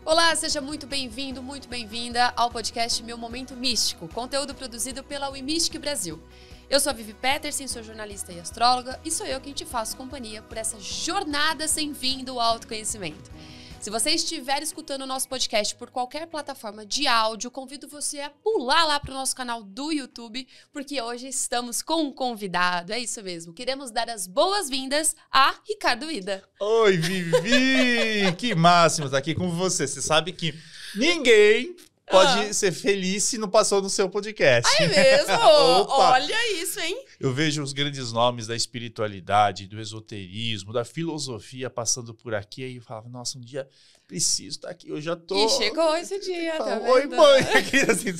Olá, seja muito bem-vindo, muito bem-vinda ao podcast Meu Momento Místico, conteúdo produzido pela WeMystic Brasil. Eu sou a Vivi Peterson, sou jornalista e astróloga e sou eu quem te faço companhia por essa jornada sem fim do autoconhecimento. Se você estiver escutando o nosso podcast por qualquer plataforma de áudio, convido você a pular lá para o nosso canal do YouTube, porque hoje estamos com um convidado, é isso mesmo. Queremos dar as boas-vindas a Ricardo Ida. Oi, Vivi! Que máximo estar aqui com você. Você sabe que ninguém pode ser feliz se não passou no seu podcast. É mesmo? Olha isso, hein? Eu vejo os grandes nomes da espiritualidade, do esoterismo, da filosofia passando por aqui. Aí eu falava, nossa, um dia preciso estar aqui. Eu já tô... E chegou esse dia, tá vendo? Oi, mãe! Aqui, assim,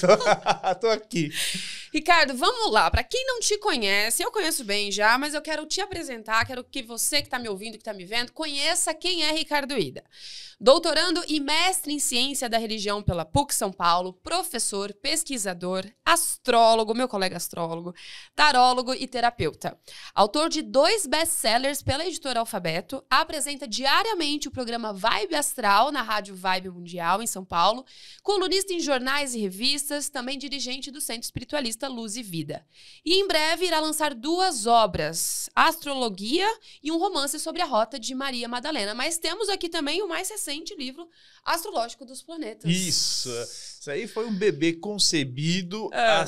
tô aqui. Ricardo, vamos lá. Para quem não te conhece, eu conheço bem já, mas eu quero te apresentar, quero que você que está me ouvindo, que está me vendo, conheça quem é Ricardo Ida. Doutorando e mestre em ciência da religião pela PUC São Paulo, professor, pesquisador, astrólogo, meu colega astrólogo, tarólogo e terapeuta. Autor de 2 best-sellers pela editora Alfabeto, apresenta diariamente o programa Vibe Astral na Rádio Vibe Mundial em São Paulo, colunista em jornais e revistas, também dirigente do Centro Espiritualista Luz e Vida. E em breve irá lançar 2 obras, Astrologia e um romance sobre a rota de Maria Madalena. Mas temos aqui também o mais recente livro Astrológico dos Planetas. Isso aí foi um bebê concebido a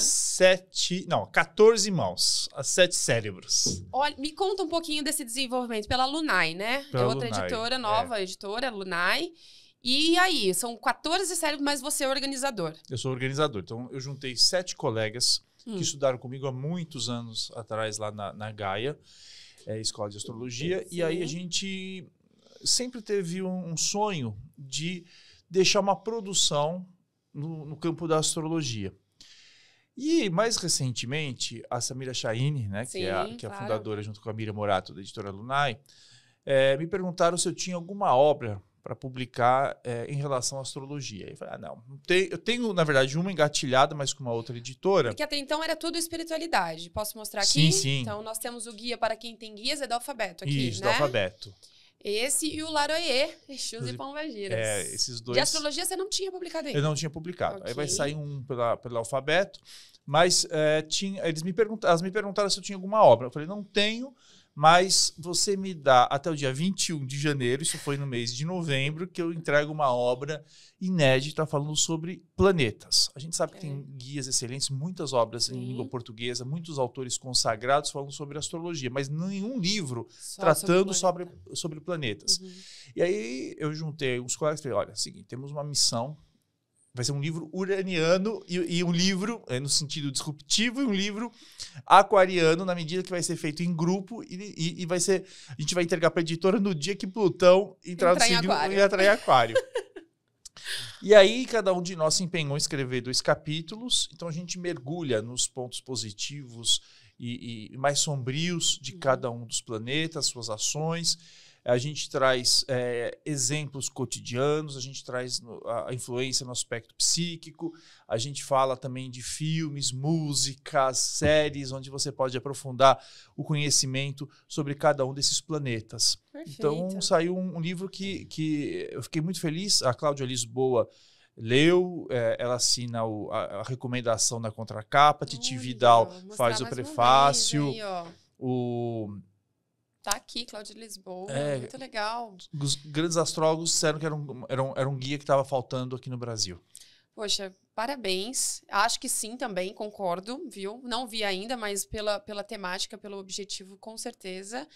14 mãos, a 7 cérebros. Olha, me conta um pouquinho desse desenvolvimento pela Lunai, né? É outra editora, nova editora, Lunai. E aí, são 14 cérebros, mas você é organizador. Eu sou organizador, então eu juntei 7 colegas que estudaram comigo há muitos anos atrás lá na Gaia, Escola de Astrologia, e aí a gente sempre teve um sonho de deixar uma produção no campo da astrologia. E, mais recentemente, a Samira Chahine, né, que é a fundadora, junto com a Miriam Morato, da editora Lunai, me perguntaram se eu tinha alguma obra para publicar em relação à astrologia. Eu falei, não. Eu tenho, na verdade, uma engatilhada, mas com uma outra editora. Porque até então era tudo espiritualidade. Posso mostrar aqui? Sim. Então, nós temos o guia para quem tem guias, é do Alfabeto aqui, Isso, né? do Alfabeto. Esse e o Laroê, Exus e Pombagiras. Esses dois. De astrologia você não tinha publicado ainda? Eu não tinha publicado. Okay. Aí vai sair um pelo Alfabeto, mas elas me perguntaram se eu tinha alguma obra. Eu falei, não tenho, mas você me dá até o dia 21 de janeiro, isso foi no mês de novembro, que eu entrego uma obra inédita falando sobre planetas. A gente sabe que tem guias excelentes, muitas obras em língua portuguesa, muitos autores consagrados falando sobre astrologia, mas nenhum livro tratando sobre planetas. E aí eu juntei uns colegas e falei, olha, é o seguinte, temos uma missão. Vai ser um livro uraniano e um livro, no sentido disruptivo, e um livro aquariano, na medida que vai ser feito em grupo e vai ser... A gente vai entregar para a editora no dia que Plutão entrar em Aquário. E aí, cada um de nós se empenhou em escrever 2 capítulos. Então, a gente mergulha nos pontos positivos e mais sombrios de cada um dos planetas, suas ações. A gente traz exemplos cotidianos, a gente traz a influência no aspecto psíquico, a gente fala também de filmes, músicas, séries, onde você pode aprofundar o conhecimento sobre cada um desses planetas. Perfeito. Então, saiu um livro que eu fiquei muito feliz. A Cláudia Lisboa leu, ela assina a recomendação na contracapa, Titi Vidal faz o prefácio, Tá aqui, Cláudia Lisboa, muito legal. Os grandes astrólogos disseram que era um guia que estava faltando aqui no Brasil. Poxa, parabéns. Acho que sim também, concordo, viu? Não vi ainda, mas pela temática, pelo objetivo, com certeza.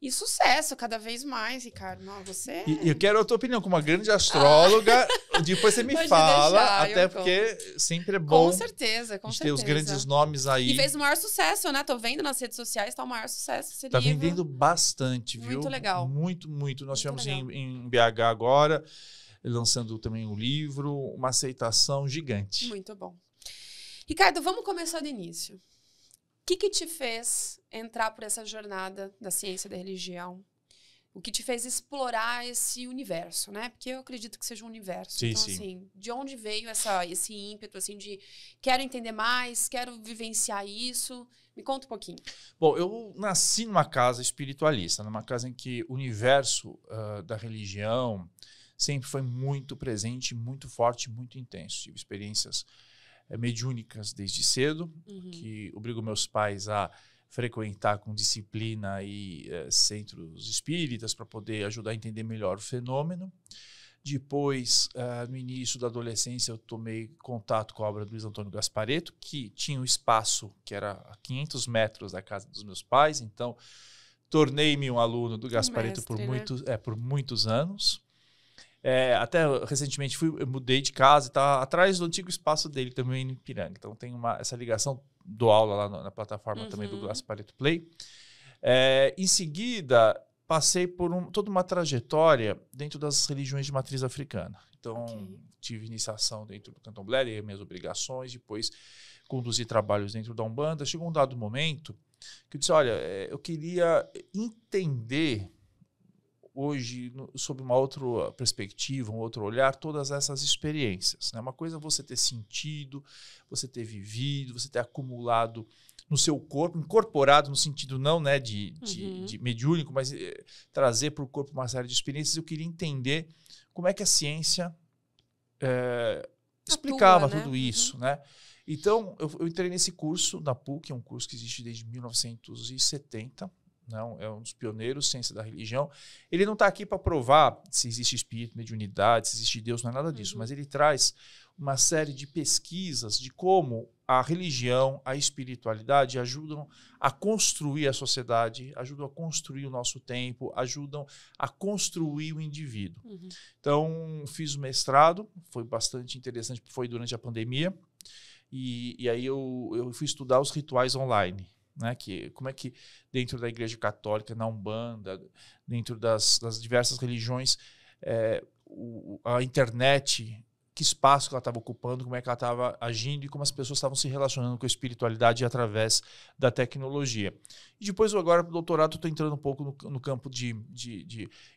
E sucesso cada vez mais, Ricardo. Não, você... E eu quero a tua opinião como uma grande astróloga. Depois você me fala, até porque sempre é bom. Com certeza, com certeza. Ter os grandes nomes aí. E fez o maior sucesso, né? Tô vendo nas redes sociais, tá o maior sucesso esse livro. Tá livro. vendendo bastante, viu? Muito legal. Muito, muito. Nós estivemos em BH agora, lançando também um livro, uma aceitação gigante. Muito bom. Ricardo, vamos começar do início. O que te fez entrar por essa jornada da ciência da religião? O que te fez explorar esse universo, né? Porque eu acredito que seja um universo. Sim, então, sim. assim, de onde veio esse ímpeto, assim, de quero entender mais, quero vivenciar isso? Me conta um pouquinho. Bom, eu nasci numa casa espiritualista, numa casa em que o universo da religião, sempre foi muito presente, muito forte, muito intenso. Tive experiências mediúnicas desde cedo, que obrigam meus pais a frequentar com disciplina e centros espíritas para poder ajudar a entender melhor o fenômeno. Depois, no início da adolescência, eu tomei contato com a obra do Luiz Antônio Gasparetto, que tinha um espaço que era a 500 metros da casa dos meus pais. Então, tornei-me um aluno do Gasparetto por muitos anos. Até recentemente eu mudei de casa e está atrás do antigo espaço dele, também em Ipiranga. Então, tem essa ligação, dou aula lá na plataforma também do Gasparetto Play. Em seguida, passei por toda uma trajetória dentro das religiões de matriz africana. Então, tive iniciação dentro do candomblé, e minhas obrigações, depois conduzi trabalhos dentro da Umbanda. Chegou um dado momento que eu disse, olha, eu queria entender hoje, sob uma outra perspectiva, um outro olhar, todas essas experiências. Né? Uma coisa é você ter sentido, você ter vivido, você ter acumulado no seu corpo, incorporado no sentido não, né, de mediúnico, mas trazer para o corpo uma série de experiências. Eu queria entender como é que a ciência explicava tudo isso. Né? Então, eu entrei nesse curso da PUC, é um curso que existe desde 1970, não, é um dos pioneiros, ciência da religião. Ele não está aqui para provar se existe espírito, mediunidade, se existe Deus, não é nada disso, mas ele traz uma série de pesquisas de como a religião, a espiritualidade ajudam a construir a sociedade, ajudam a construir o nosso tempo, ajudam a construir o indivíduo. Então, fiz o mestrado, foi bastante interessante, foi durante a pandemia, e aí eu fui estudar os rituais online. Né, como é que dentro da Igreja Católica, na Umbanda, dentro das diversas religiões, a internet, que espaço que ela estava ocupando, como é que ela estava agindo e como as pessoas estavam se relacionando com a espiritualidade através da tecnologia. E depois, agora, para o doutorado, estou entrando um pouco no campo de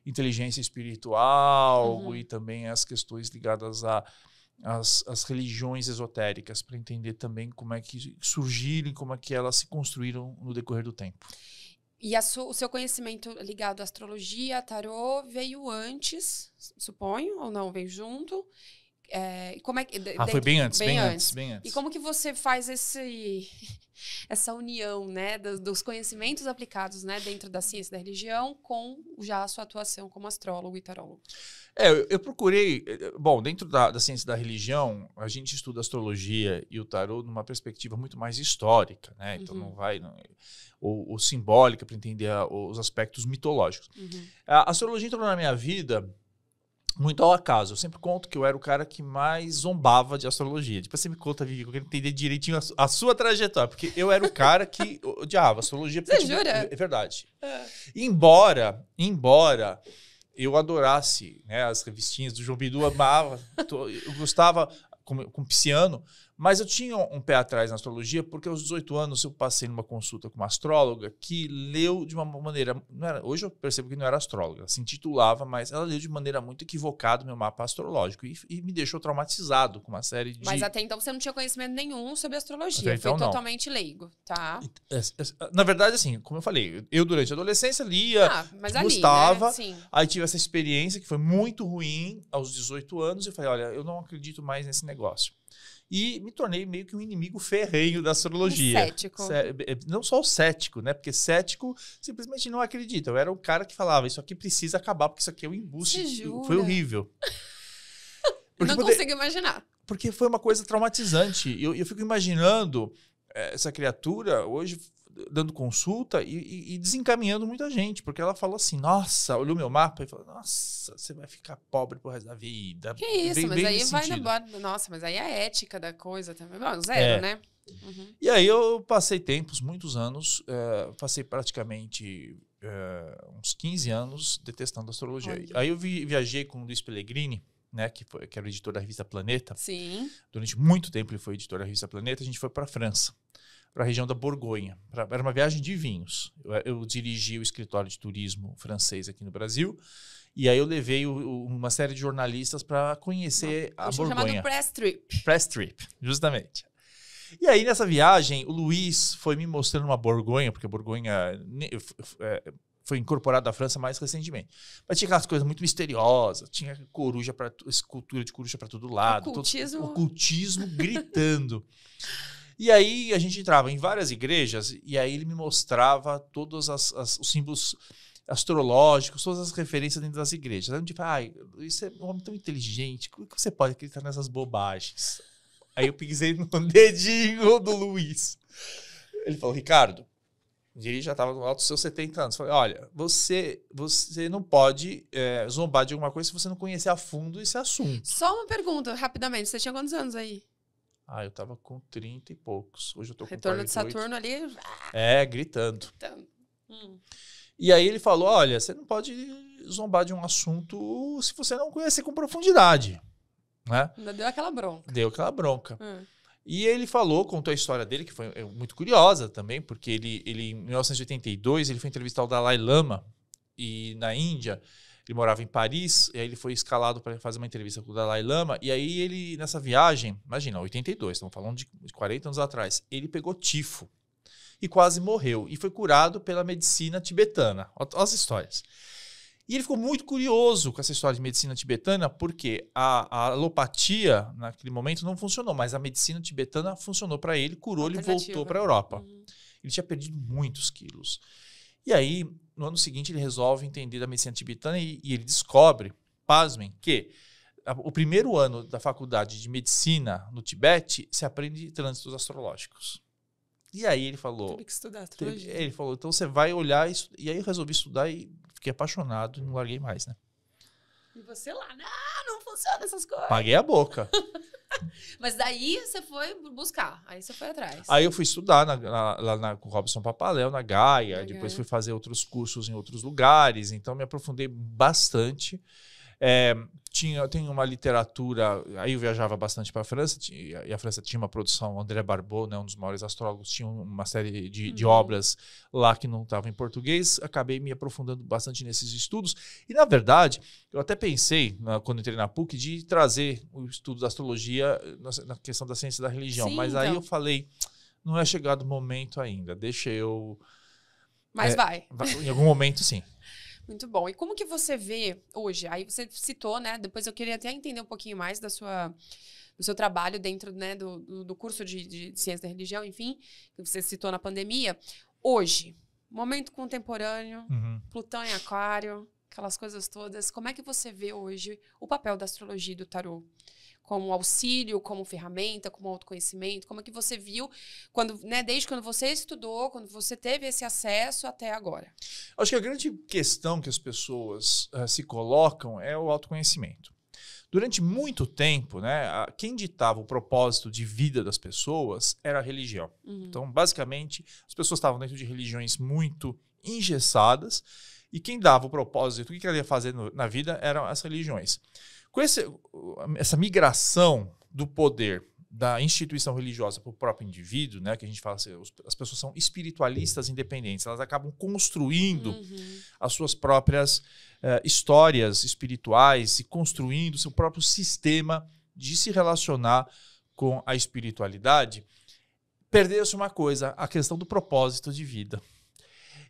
inteligência espiritual e também as questões ligadas as religiões esotéricas, para entender também como é que surgiram, como é que elas se construíram no decorrer do tempo. E o seu conhecimento ligado à astrologia, tarô, veio antes, suponho, ou não? Veio junto? Como é que, foi bem antes. E como que você faz essa união, né, dos conhecimentos aplicados, né, dentro da ciência da religião com já a sua atuação como astrólogo e tarólogo? Eu procurei... Bom, dentro da ciência da religião, a gente estuda a astrologia e o tarô numa perspectiva muito mais histórica, né? Então não vai... ou simbólica, para entender os aspectos mitológicos. A astrologia entrou na minha vida muito ao acaso. Eu sempre conto que eu era o cara que mais zombava de astrologia. Depois você me conta, Vivi, que eu quero entender direitinho a sua trajetória, porque eu era o cara que odiava astrologia. Você jura? É verdade. Embora eu adorasse, né, as revistinhas do João Bidu, amava, eu gostava com pisciano, mas eu tinha um pé atrás na astrologia, porque aos 18 anos eu passei numa consulta com uma astróloga que leu de uma maneira... hoje eu percebo que não era astróloga, ela se intitulava, mas ela leu de maneira muito equivocada o meu mapa astrológico e me deixou traumatizado com uma série de... Mas até então você não tinha conhecimento nenhum sobre astrologia, até então, foi totalmente leigo, tá? Na verdade, assim, como eu falei, eu durante a adolescência lia, mas gostava, ali, né? Aí tive essa experiência que foi muito ruim aos 18 anos e eu falei, olha, eu não acredito mais nesse negócio. E me tornei meio que um inimigo ferrenho da astrologia. Cético. Não só o cético, né? Porque cético simplesmente não acredita. Eu era o cara que falava, isso aqui precisa acabar, porque isso aqui é um embuste. Você jura? Foi horrível. Não consigo imaginar. Porque foi uma coisa traumatizante. Eu fico imaginando essa criatura hoje dando consulta e desencaminhando muita gente, porque ela falou assim, nossa, olhou meu mapa e falou, nossa, você vai ficar pobre pro resto da vida. Que isso, mas aí vai na... Nossa, mas aí a ética da coisa também, zero, né? E aí eu passei muitos anos, passei praticamente uns 15 anos detestando astrologia. Olha. Aí eu viajei com o Luiz Pellegrini, né, que era o editor da revista Planeta. Sim. Durante muito tempo ele foi editor da revista Planeta. A gente foi para a França, para a região da Borgonha. Era uma viagem de vinhos. Eu dirigi o escritório de turismo francês aqui no Brasil. E aí eu levei uma série de jornalistas para conhecer a Borgonha. Chamado Press Trip. Press Trip, justamente. E aí, nessa viagem, o Luiz foi me mostrando uma Borgonha, porque a Borgonha foi incorporado à França mais recentemente. Mas tinha aquelas coisas muito misteriosas, tinha escultura de coruja para todo lado. Ocultismo gritando. E aí a gente entrava em várias igrejas e aí ele me mostrava todos os símbolos astrológicos, todas as referências dentro das igrejas. Aí eu tipo, isso é um homem tão inteligente, como que você pode acreditar nessas bobagens? Aí eu pisei no dedinho do Luiz. Ele falou, Ricardo, ele já estava no alto dos seus 70 anos. Eu falei, olha, você não pode zombar de alguma coisa se você não conhecer a fundo esse assunto. Só uma pergunta, rapidamente. Você tinha quantos anos aí? Eu tava com 30 e poucos. Hoje eu tô com Retorno 48. de Saturno ali. Gritando. E aí ele falou, olha, você não pode zombar de um assunto se você não conhecer com profundidade. Né? Ainda deu aquela bronca. Deu aquela bronca. E ele contou a história dele, que foi muito curiosa também, porque ele em 1982, ele foi entrevistar o Dalai Lama e na Índia. Ele morava em Paris, e aí ele foi escalado para fazer uma entrevista com o Dalai Lama, e aí ele, nessa viagem, imagina, 82, estamos falando de 40 anos atrás, ele pegou tifo e quase morreu, e foi curado pela medicina tibetana. Olha as histórias. E ele ficou muito curioso com essa história de medicina tibetana, porque a alopatia, naquele momento, não funcionou, mas a medicina tibetana funcionou para ele, curou, ele voltou para a Europa. Ele tinha perdido muitos quilos. E aí, no ano seguinte, ele resolve entender da medicina tibetana e ele descobre, pasmem, que o primeiro ano da faculdade de medicina no Tibete se aprende trânsitos astrológicos. E aí ele falou... Teve que estudar astrologia. Ele falou, então você vai olhar... E aí eu resolvi estudar e fiquei apaixonado e não larguei mais, né? E você lá, não funciona essas coisas. Paguei a boca. Mas daí você foi buscar, aí você foi atrás. Aí eu fui estudar lá com o Robson Papaléu, na Gaia, depois fui fazer outros cursos em outros lugares, então me aprofundei bastante. Tem uma literatura, aí eu viajava bastante para a França, e a França tinha uma produção, André Barbeau, né, um dos maiores astrólogos, tinha uma série de obras lá que não estavam em português, acabei me aprofundando bastante nesses estudos, e na verdade, eu até pensei, quando entrei na PUC, de trazer o estudo da astrologia na questão da ciência da religião, mas aí eu falei, não é chegado o momento ainda, deixa eu... Mas vai. Em algum momento, sim. Muito bom. E como que você vê hoje? Aí você citou, né? Depois eu queria até entender um pouquinho mais do seu trabalho dentro, né, do curso de Ciência da Religião, enfim, que você citou na pandemia. Hoje, momento contemporâneo, Plutão em Aquário, aquelas coisas todas. Como é que você vê hoje o papel da astrologia e do tarô? Como auxílio, como ferramenta, como autoconhecimento? Como é que você viu desde quando você estudou, quando você teve esse acesso até agora? Acho que a grande questão que as pessoas se colocam é o autoconhecimento. Durante muito tempo, né, quem ditava o propósito de vida das pessoas era a religião. Então, basicamente, as pessoas estavam dentro de religiões muito engessadas e quem dava o propósito, o que ela ia fazer na vida eram as religiões. Com essa migração do poder da instituição religiosa para o próprio indivíduo, né, que a gente fala assim, as pessoas são espiritualistas independentes, elas acabam construindo as suas próprias histórias espirituais e construindo o seu próprio sistema de se relacionar com a espiritualidade. Perdeu-se uma coisa, a questão do propósito de vida.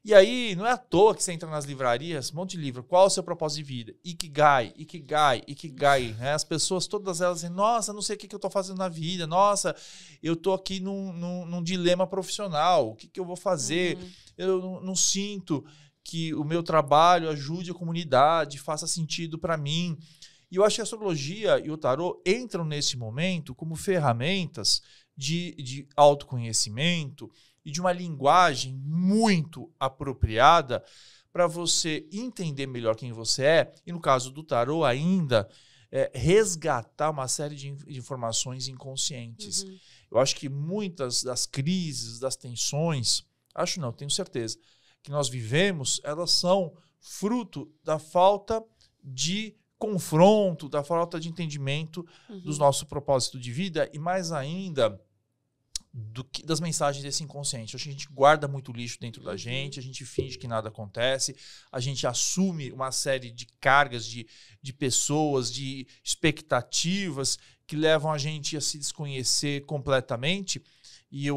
E aí, não é à toa que você entra nas livrarias, um monte de livro. Qual é o seu propósito de vida? Ikigai, Ikigai, Ikigai. Né? As pessoas, todas elas dizem, nossa, não sei o que eu estou fazendo na vida. Nossa, eu estou aqui num dilema profissional. O que eu vou fazer? Eu não sinto que o meu trabalho ajude a comunidade, faça sentido para mim. E eu acho que a astrologia e o tarô entram nesse momento como ferramentas de autoconhecimento e de uma linguagem muito apropriada para você entender melhor quem você é e, no caso do tarô, ainda resgatar uma série de informações inconscientes. Eu acho que muitas das crises, das tensões, tenho certeza, que nós vivemos, elas são fruto da falta de confronto, da falta de entendimento do nosso propósito de vida e, mais ainda, das mensagens desse inconsciente. Acho que a gente guarda muito lixo dentro da gente, a gente finge que nada acontece, a gente assume uma série de cargas de pessoas, de expectativas que levam a gente a se desconhecer completamente E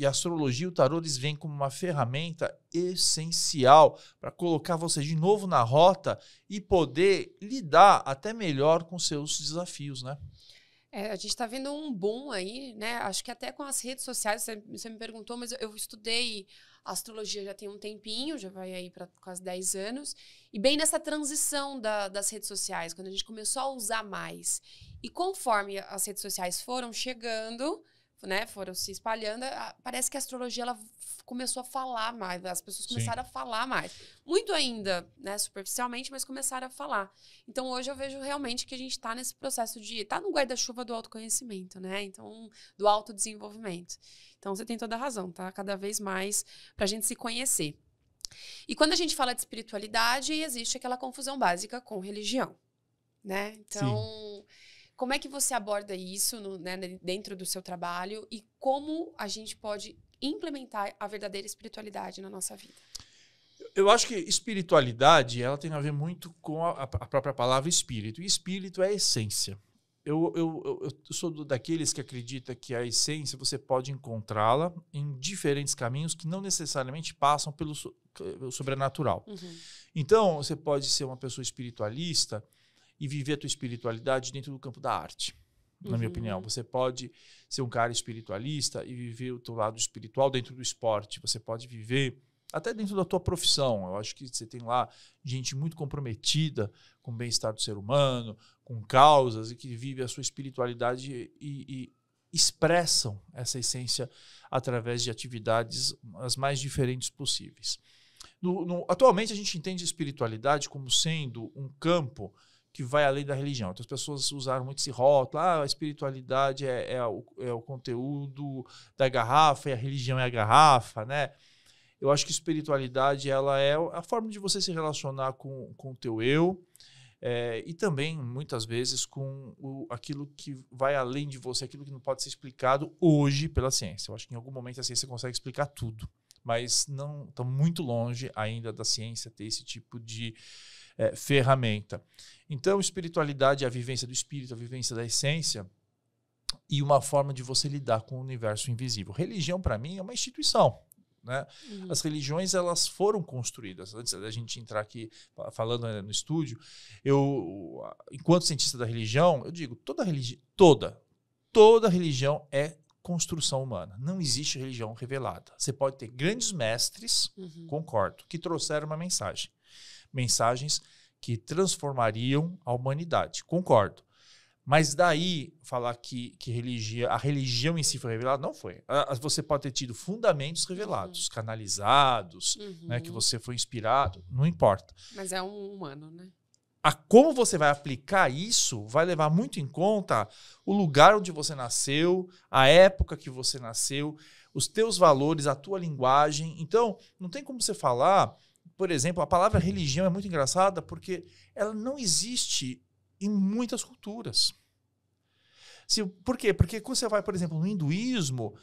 a astrologia e o tarô, eles vêm como uma ferramenta essencial para colocar você de novo na rota e poder lidar até melhor com seus desafios, né? A gente está vendo um boom aí, né? Acho que até com as redes sociais, você me perguntou, mas eu estudei astrologia já tem um tempinho, já vai aí para quase 10 anos, e bem nessa transição das redes sociais, quando a gente começou a usar mais. E conforme as redes sociais foram chegando, né, foram se espalhando, parece que a astrologia ela começou a falar mais, as pessoas começaram a falar mais. Muito ainda, né, superficialmente, mas começaram a falar. Então, hoje eu vejo realmente que a gente está nesse processo de... Está no guarda-chuva do autoconhecimento, né? Então, do autodesenvolvimento. Então, você tem toda a razão, tá? Cada vez mais para a gente se conhecer. E quando a gente fala de espiritualidade, existe aquela confusão básica com religião, né? Então... Sim. Como é que você aborda isso né, dentro do seu trabalho e como a gente pode implementar a verdadeira espiritualidade na nossa vida? Eu acho que espiritualidade ela tem a ver muito com a própria palavra espírito. E espírito é a essência. Eu sou daqueles que acredita que a essência você pode encontrá-la em diferentes caminhos que não necessariamente passam pelo sobrenatural. Uhum. Então, você pode ser uma pessoa espiritualista e viver a tua espiritualidade dentro do campo da arte, na minha opinião. Você pode ser um cara espiritualista e viver o teu lado espiritual dentro do esporte. Você pode viver até dentro da tua profissão. Eu acho que você tem lá gente muito comprometida com o bem-estar do ser humano, com causas, e que vive a sua espiritualidade e expressam essa essência através de atividades as mais diferentes possíveis. Atualmente, a gente entende a espiritualidade como sendo um campo que vai além da religião. Então, as pessoas usaram muito esse rótulo, a espiritualidade é o conteúdo da garrafa e a religião é a garrafa, né? Eu acho que espiritualidade ela é a forma de você se relacionar com o teu eu e também, muitas vezes, com aquilo que vai além de você, aquilo que não pode ser explicado hoje pela ciência. Eu acho que em algum momento a ciência consegue explicar tudo, mas não está muito longe ainda da ciência ter esse tipo de ferramenta. Então, espiritualidade é a vivência do espírito, a vivência da essência e uma forma de você lidar com o universo invisível. Religião, para mim, é uma instituição, né? Uhum. As religiões elas foram construídas. Antes da gente entrar aqui falando no estúdio, eu, enquanto cientista da religião, eu digo, toda religião é construção humana. Não existe religião revelada. Você pode ter grandes mestres, concordo, que trouxeram uma mensagem. Mensagens que transformariam a humanidade. Concordo. Mas daí falar que a religião em si foi revelada, não foi. Você pode ter tido fundamentos revelados, canalizados, né, que você foi inspirado, não importa. Mas é um humano, né? Como você vai aplicar isso vai levar muito em conta o lugar onde você nasceu, a época que você nasceu, os teus valores, a tua linguagem. Então, não tem como você falar... Por exemplo, a palavra religião é muito engraçada porque ela não existe em muitas culturas. Por quê? Porque quando você vai, por exemplo, no hinduísmo,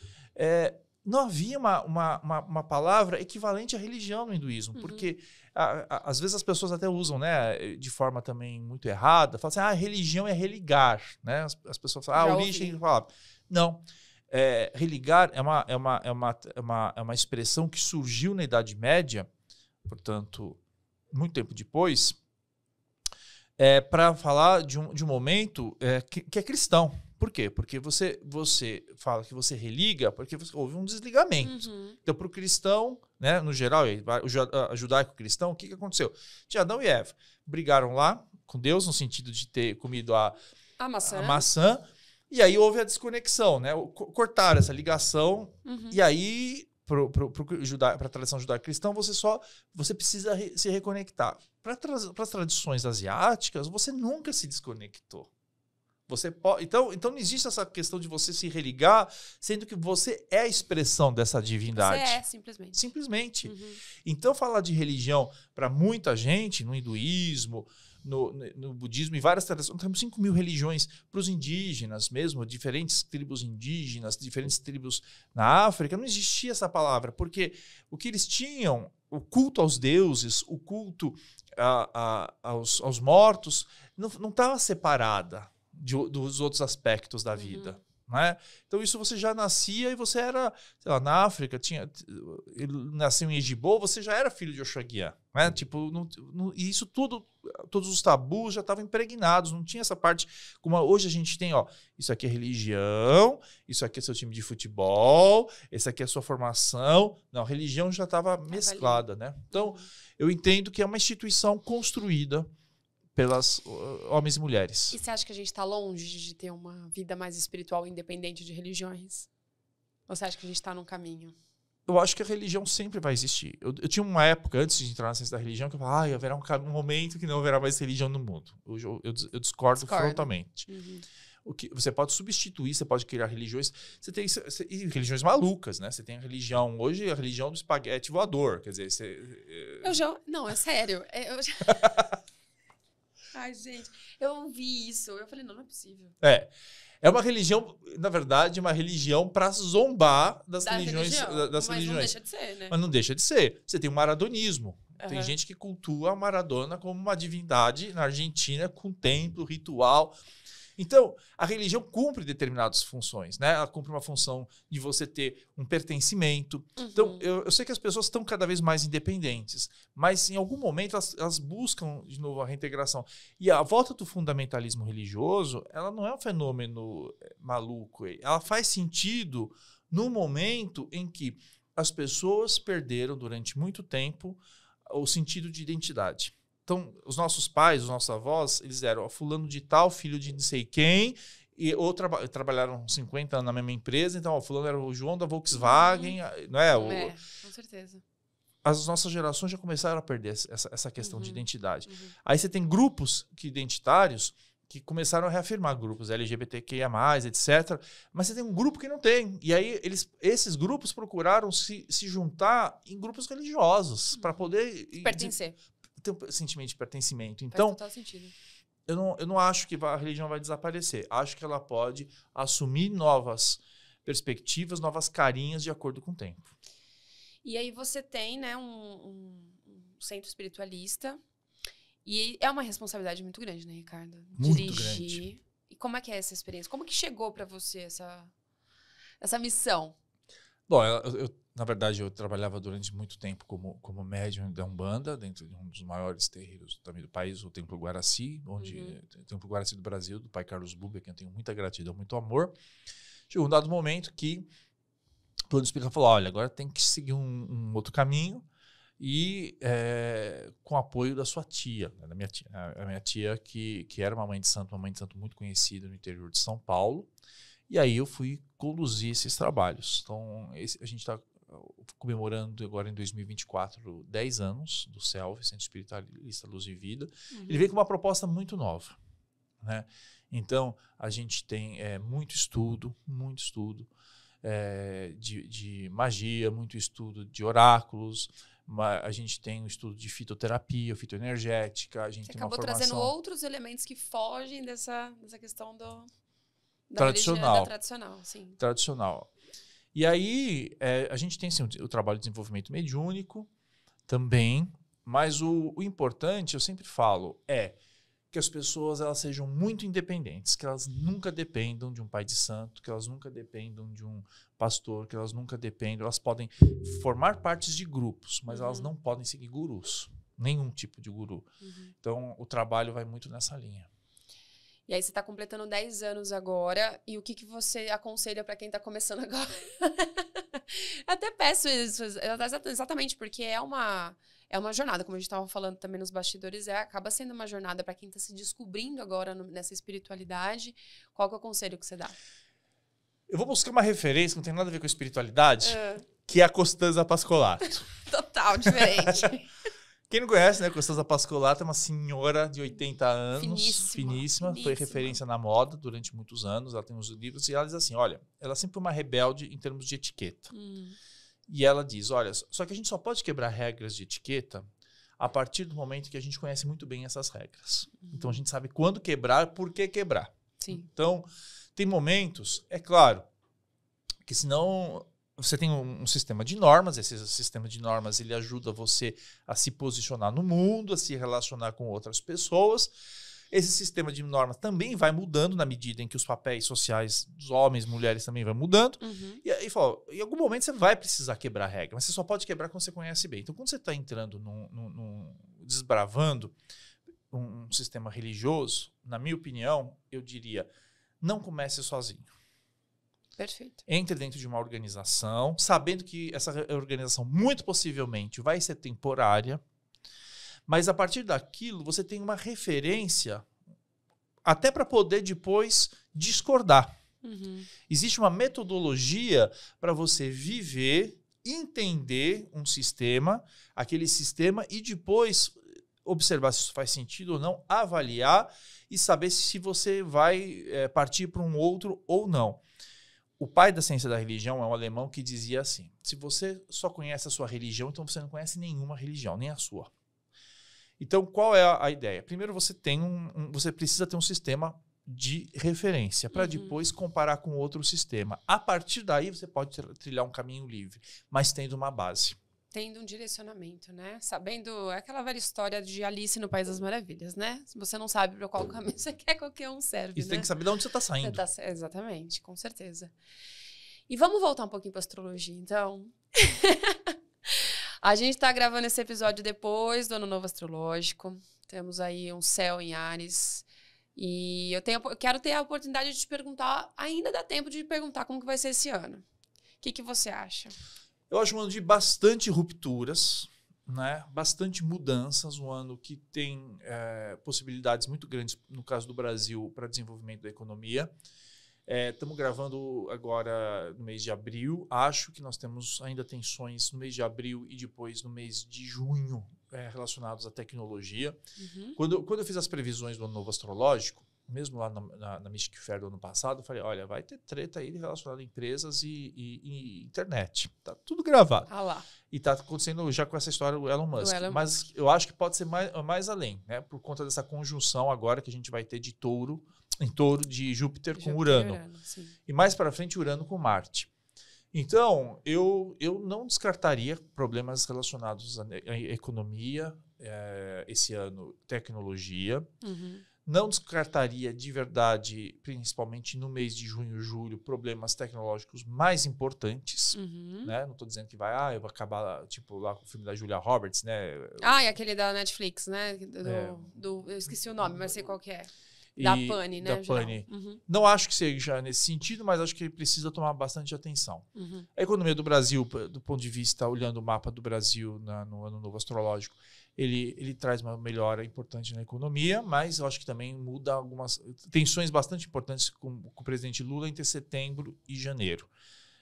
não havia uma palavra equivalente à religião no hinduísmo. Porque, às vezes, as pessoas até usam, né, de forma também muito errada, falam assim, religião é religar. Né? As pessoas falam, a origem... Não. Religar é uma expressão que surgiu na Idade Média, portanto, muito tempo depois, para falar de um momento que é cristão. Por quê? Porque você fala que você religa porque houve um desligamento. Então, para o cristão, né, no geral, o judaico-cristão, o que aconteceu? Tinha Adão e Eva. Brigaram lá com Deus, no sentido de ter comido a maçã, e aí houve a desconexão, né? Cortaram essa ligação, e aí... Para a tradição judaico-cristã, você precisa se reconectar. Para as tradições asiáticas, você nunca se desconectou. Então não existe essa questão de você se religar, sendo que você é a expressão dessa divindade. Você é, simplesmente. Simplesmente. Então, falar de religião para muita gente, no hinduísmo, no budismo e várias tradições, temos 5 mil religiões para os indígenas mesmo, diferentes tribos indígenas, diferentes tribos na África, não existia essa palavra, porque o que eles tinham, o culto aos deuses, o culto aos mortos, não estava separada dos outros aspectos da vida. né? Então isso você já nascia e você era, sei lá, na África, ele nasceu em Ejibô, você já era filho de Oxaguiá, né? Tipo, e isso tudo, todos os tabus já estavam impregnados, não tinha essa parte como hoje a gente tem, ó, isso aqui é religião, isso aqui é seu time de futebol, esse aqui é a sua formação. Não, a religião já estava mesclada, né? Então, eu entendo que é uma instituição construída pelas homens e mulheres. E você acha que a gente está longe de ter uma vida mais espiritual independente de religiões? Ou você acha que a gente está num caminho? Eu acho que a religião sempre vai existir. Eu tinha uma época, antes de entrar na ciência da religião, que eu falava, haverá um momento que não haverá mais religião no mundo. Hoje eu discordo frontalmente. O que você pode substituir, você pode criar religiões. Você tem religiões malucas, né? Você tem a religião, hoje a religião do espaguete voador. Quer dizer, Não, é sério. Ai, gente, eu ouvi isso. Eu falei, não é possível. É uma religião, na verdade, uma religião para zombar das religiões. Mas não deixa de ser, né? Mas não deixa de ser. Você tem o maradonismo. Tem gente que cultua a Maradona como uma divindade na Argentina, com templo, ritual. Então, a religião cumpre determinadas funções, né? Ela cumpre uma função de você ter um pertencimento. Então, eu sei que as pessoas estão cada vez mais independentes, mas em algum momento elas buscam, de novo, a reintegração. E a volta do fundamentalismo religioso, ela não é um fenômeno maluco. Ela faz sentido no momento em que as pessoas perderam, durante muito tempo, o sentido de identidade. Então, os nossos pais, os nossos avós, eles eram fulano de tal, filho de não sei quem, ou trabalharam 50 anos na mesma empresa, então fulano era o João da Volkswagen, não é? Com certeza. As nossas gerações já começaram a perder essa questão de identidade. Aí você tem grupos identitários que começaram a reafirmar grupos LGBTQIA+, etc. Mas você tem um grupo que não tem. E aí esses grupos procuraram se juntar em grupos religiosos para poder pertencer. Ter um sentimento de pertencimento. Então, faz total sentido. Eu não acho que a religião vai desaparecer. Acho que ela pode assumir novas perspectivas, novas carinhas de acordo com o tempo. E aí você tem, né, um centro espiritualista e é uma responsabilidade muito grande, né, Ricardo? Muito dirigir. grande. E como é que é essa experiência? Como que chegou para você essa missão? Bom, na verdade, eu trabalhava durante muito tempo como médium da Umbanda, dentro de um dos maiores terreiros também do país, o Templo Guaraci, o Templo Guaraci do Brasil, do pai Carlos Buber, a quem eu tenho muita gratidão, muito amor. Chegou um dado momento que o plano espírita falou, olha, agora tem que seguir um outro caminho e com o apoio da sua tia, da minha tia, a minha tia que era uma mãe de santo muito conhecida no interior de São Paulo. E aí eu fui conduzir esses trabalhos. Então, a gente está comemorando agora em 2024 10 anos do CELV, Centro Espiritualista Luz e Vida. Ele veio com uma proposta muito nova, né? Então, a gente tem muito estudo de magia, muito estudo de oráculos, a gente tem um estudo de fitoterapia, fitoenergética, a gente Você tem uma acabou formação... trazendo outros elementos que fogem dessa questão da tradicional. Tradicional, sim. Tradicional. E aí, a gente tem sim, o trabalho de desenvolvimento mediúnico também, mas o importante, eu sempre falo, é que as pessoas elas sejam muito independentes, que elas nunca dependam de um pai de santo, que elas nunca dependam de um pastor, que elas nunca dependam, elas podem formar partes de grupos, mas elas não podem seguir gurus, nenhum tipo de guru. Então, o trabalho vai muito nessa linha. E aí você está completando 10 anos agora, e o que você aconselha para quem está começando agora? Até peço isso, exatamente, porque é uma jornada, como a gente estava falando também nos bastidores, acaba sendo uma jornada para quem está se descobrindo agora nessa espiritualidade. Qual que é o conselho que você dá? Eu vou buscar uma referência que não tem nada a ver com espiritualidade, que é a Costanza Pascolato. Total, diferente. Quem não conhece, né? Costanza Pascolato é uma senhora de 80 anos, finíssima, foi referência na moda durante muitos anos, ela tem uns livros, e ela diz assim, olha, ela sempre foi uma rebelde em termos de etiqueta. E ela diz, olha, só que a gente só pode quebrar regras de etiqueta a partir do momento que a gente conhece muito bem essas regras. Então a gente sabe quando quebrar, por que quebrar. Sim. Então, tem momentos, é claro, que senão... Você tem um sistema de normas, esse sistema de normas ele ajuda você a se posicionar no mundo, a se relacionar com outras pessoas. Esse sistema de normas também vai mudando na medida em que os papéis sociais dos homens, mulheres também vão mudando. E aí, em algum momento você vai precisar quebrar a regra, mas você só pode quebrar quando você conhece bem. Então, quando você está entrando desbravando um sistema religioso, na minha opinião, eu diria, não comece sozinho. Perfeito. Entre dentro de uma organização, sabendo que essa organização muito possivelmente vai ser temporária, mas a partir daquilo você tem uma referência até para poder depois discordar. Existe uma metodologia para você viver, entender um sistema, aquele sistema, e depois observar se isso faz sentido ou não, avaliar e saber se você vai partir para um outro ou não. O pai da ciência da religião é um alemão que dizia assim: se você só conhece a sua religião, então você não conhece nenhuma religião, nem a sua. Então, qual é a ideia? Primeiro, você precisa ter um sistema de referência para depois comparar com outro sistema. A partir daí, você pode trilhar um caminho livre, mas tendo uma base. Tendo um direcionamento, né? Sabendo aquela velha história de Alice no País das Maravilhas, né? Se você não sabe para qual caminho você quer, qualquer um serve, E você né? tem que saber de onde você está saindo. Exatamente, com certeza. E vamos voltar um pouquinho para astrologia, então. A gente está gravando esse episódio depois do Ano Novo Astrológico. Temos aí um céu em Áries. E eu quero ter a oportunidade de te perguntar, ainda dá tempo de perguntar como que vai ser esse ano. O que você acha? Eu acho um ano de bastante rupturas, né? Bastante mudanças, um ano que tem possibilidades muito grandes, no caso do Brasil, para desenvolvimento da economia. Estamos gravando agora no mês de abril. Acho que nós temos ainda tensões no mês de abril e depois no mês de junho relacionados à tecnologia. Quando eu fiz as previsões do Ano Novo Astrológico, mesmo lá na Mystic Fair do ano passado, eu falei, olha, vai ter treta aí relacionada a empresas e internet. Tá tudo gravado. Ah lá. E tá acontecendo já com essa história do Elon Musk. Mas eu acho que pode ser mais além, né? Por conta dessa conjunção agora que a gente vai ter de touro de Júpiter com Urano. E mais para frente, Urano com Marte. Então, eu não descartaria problemas relacionados à economia, esse ano, tecnologia. Não descartaria de verdade, principalmente no mês de junho e julho, problemas tecnológicos mais importantes. Né? Não estou dizendo que eu vou acabar tipo, lá com o filme da Julia Roberts, né? Ah, e aquele da Netflix, né? Eu esqueci o nome, mas sei qual que é. Da Pani, né? Da Pani. Não acho que seja nesse sentido, mas acho que ele precisa tomar bastante atenção. A economia do Brasil, do ponto de vista, olhando o mapa do Brasil no Ano Novo Astrológico, ele traz uma melhora importante na economia, mas eu acho que também muda algumas tensões bastante importantes com o presidente Lula entre setembro e janeiro.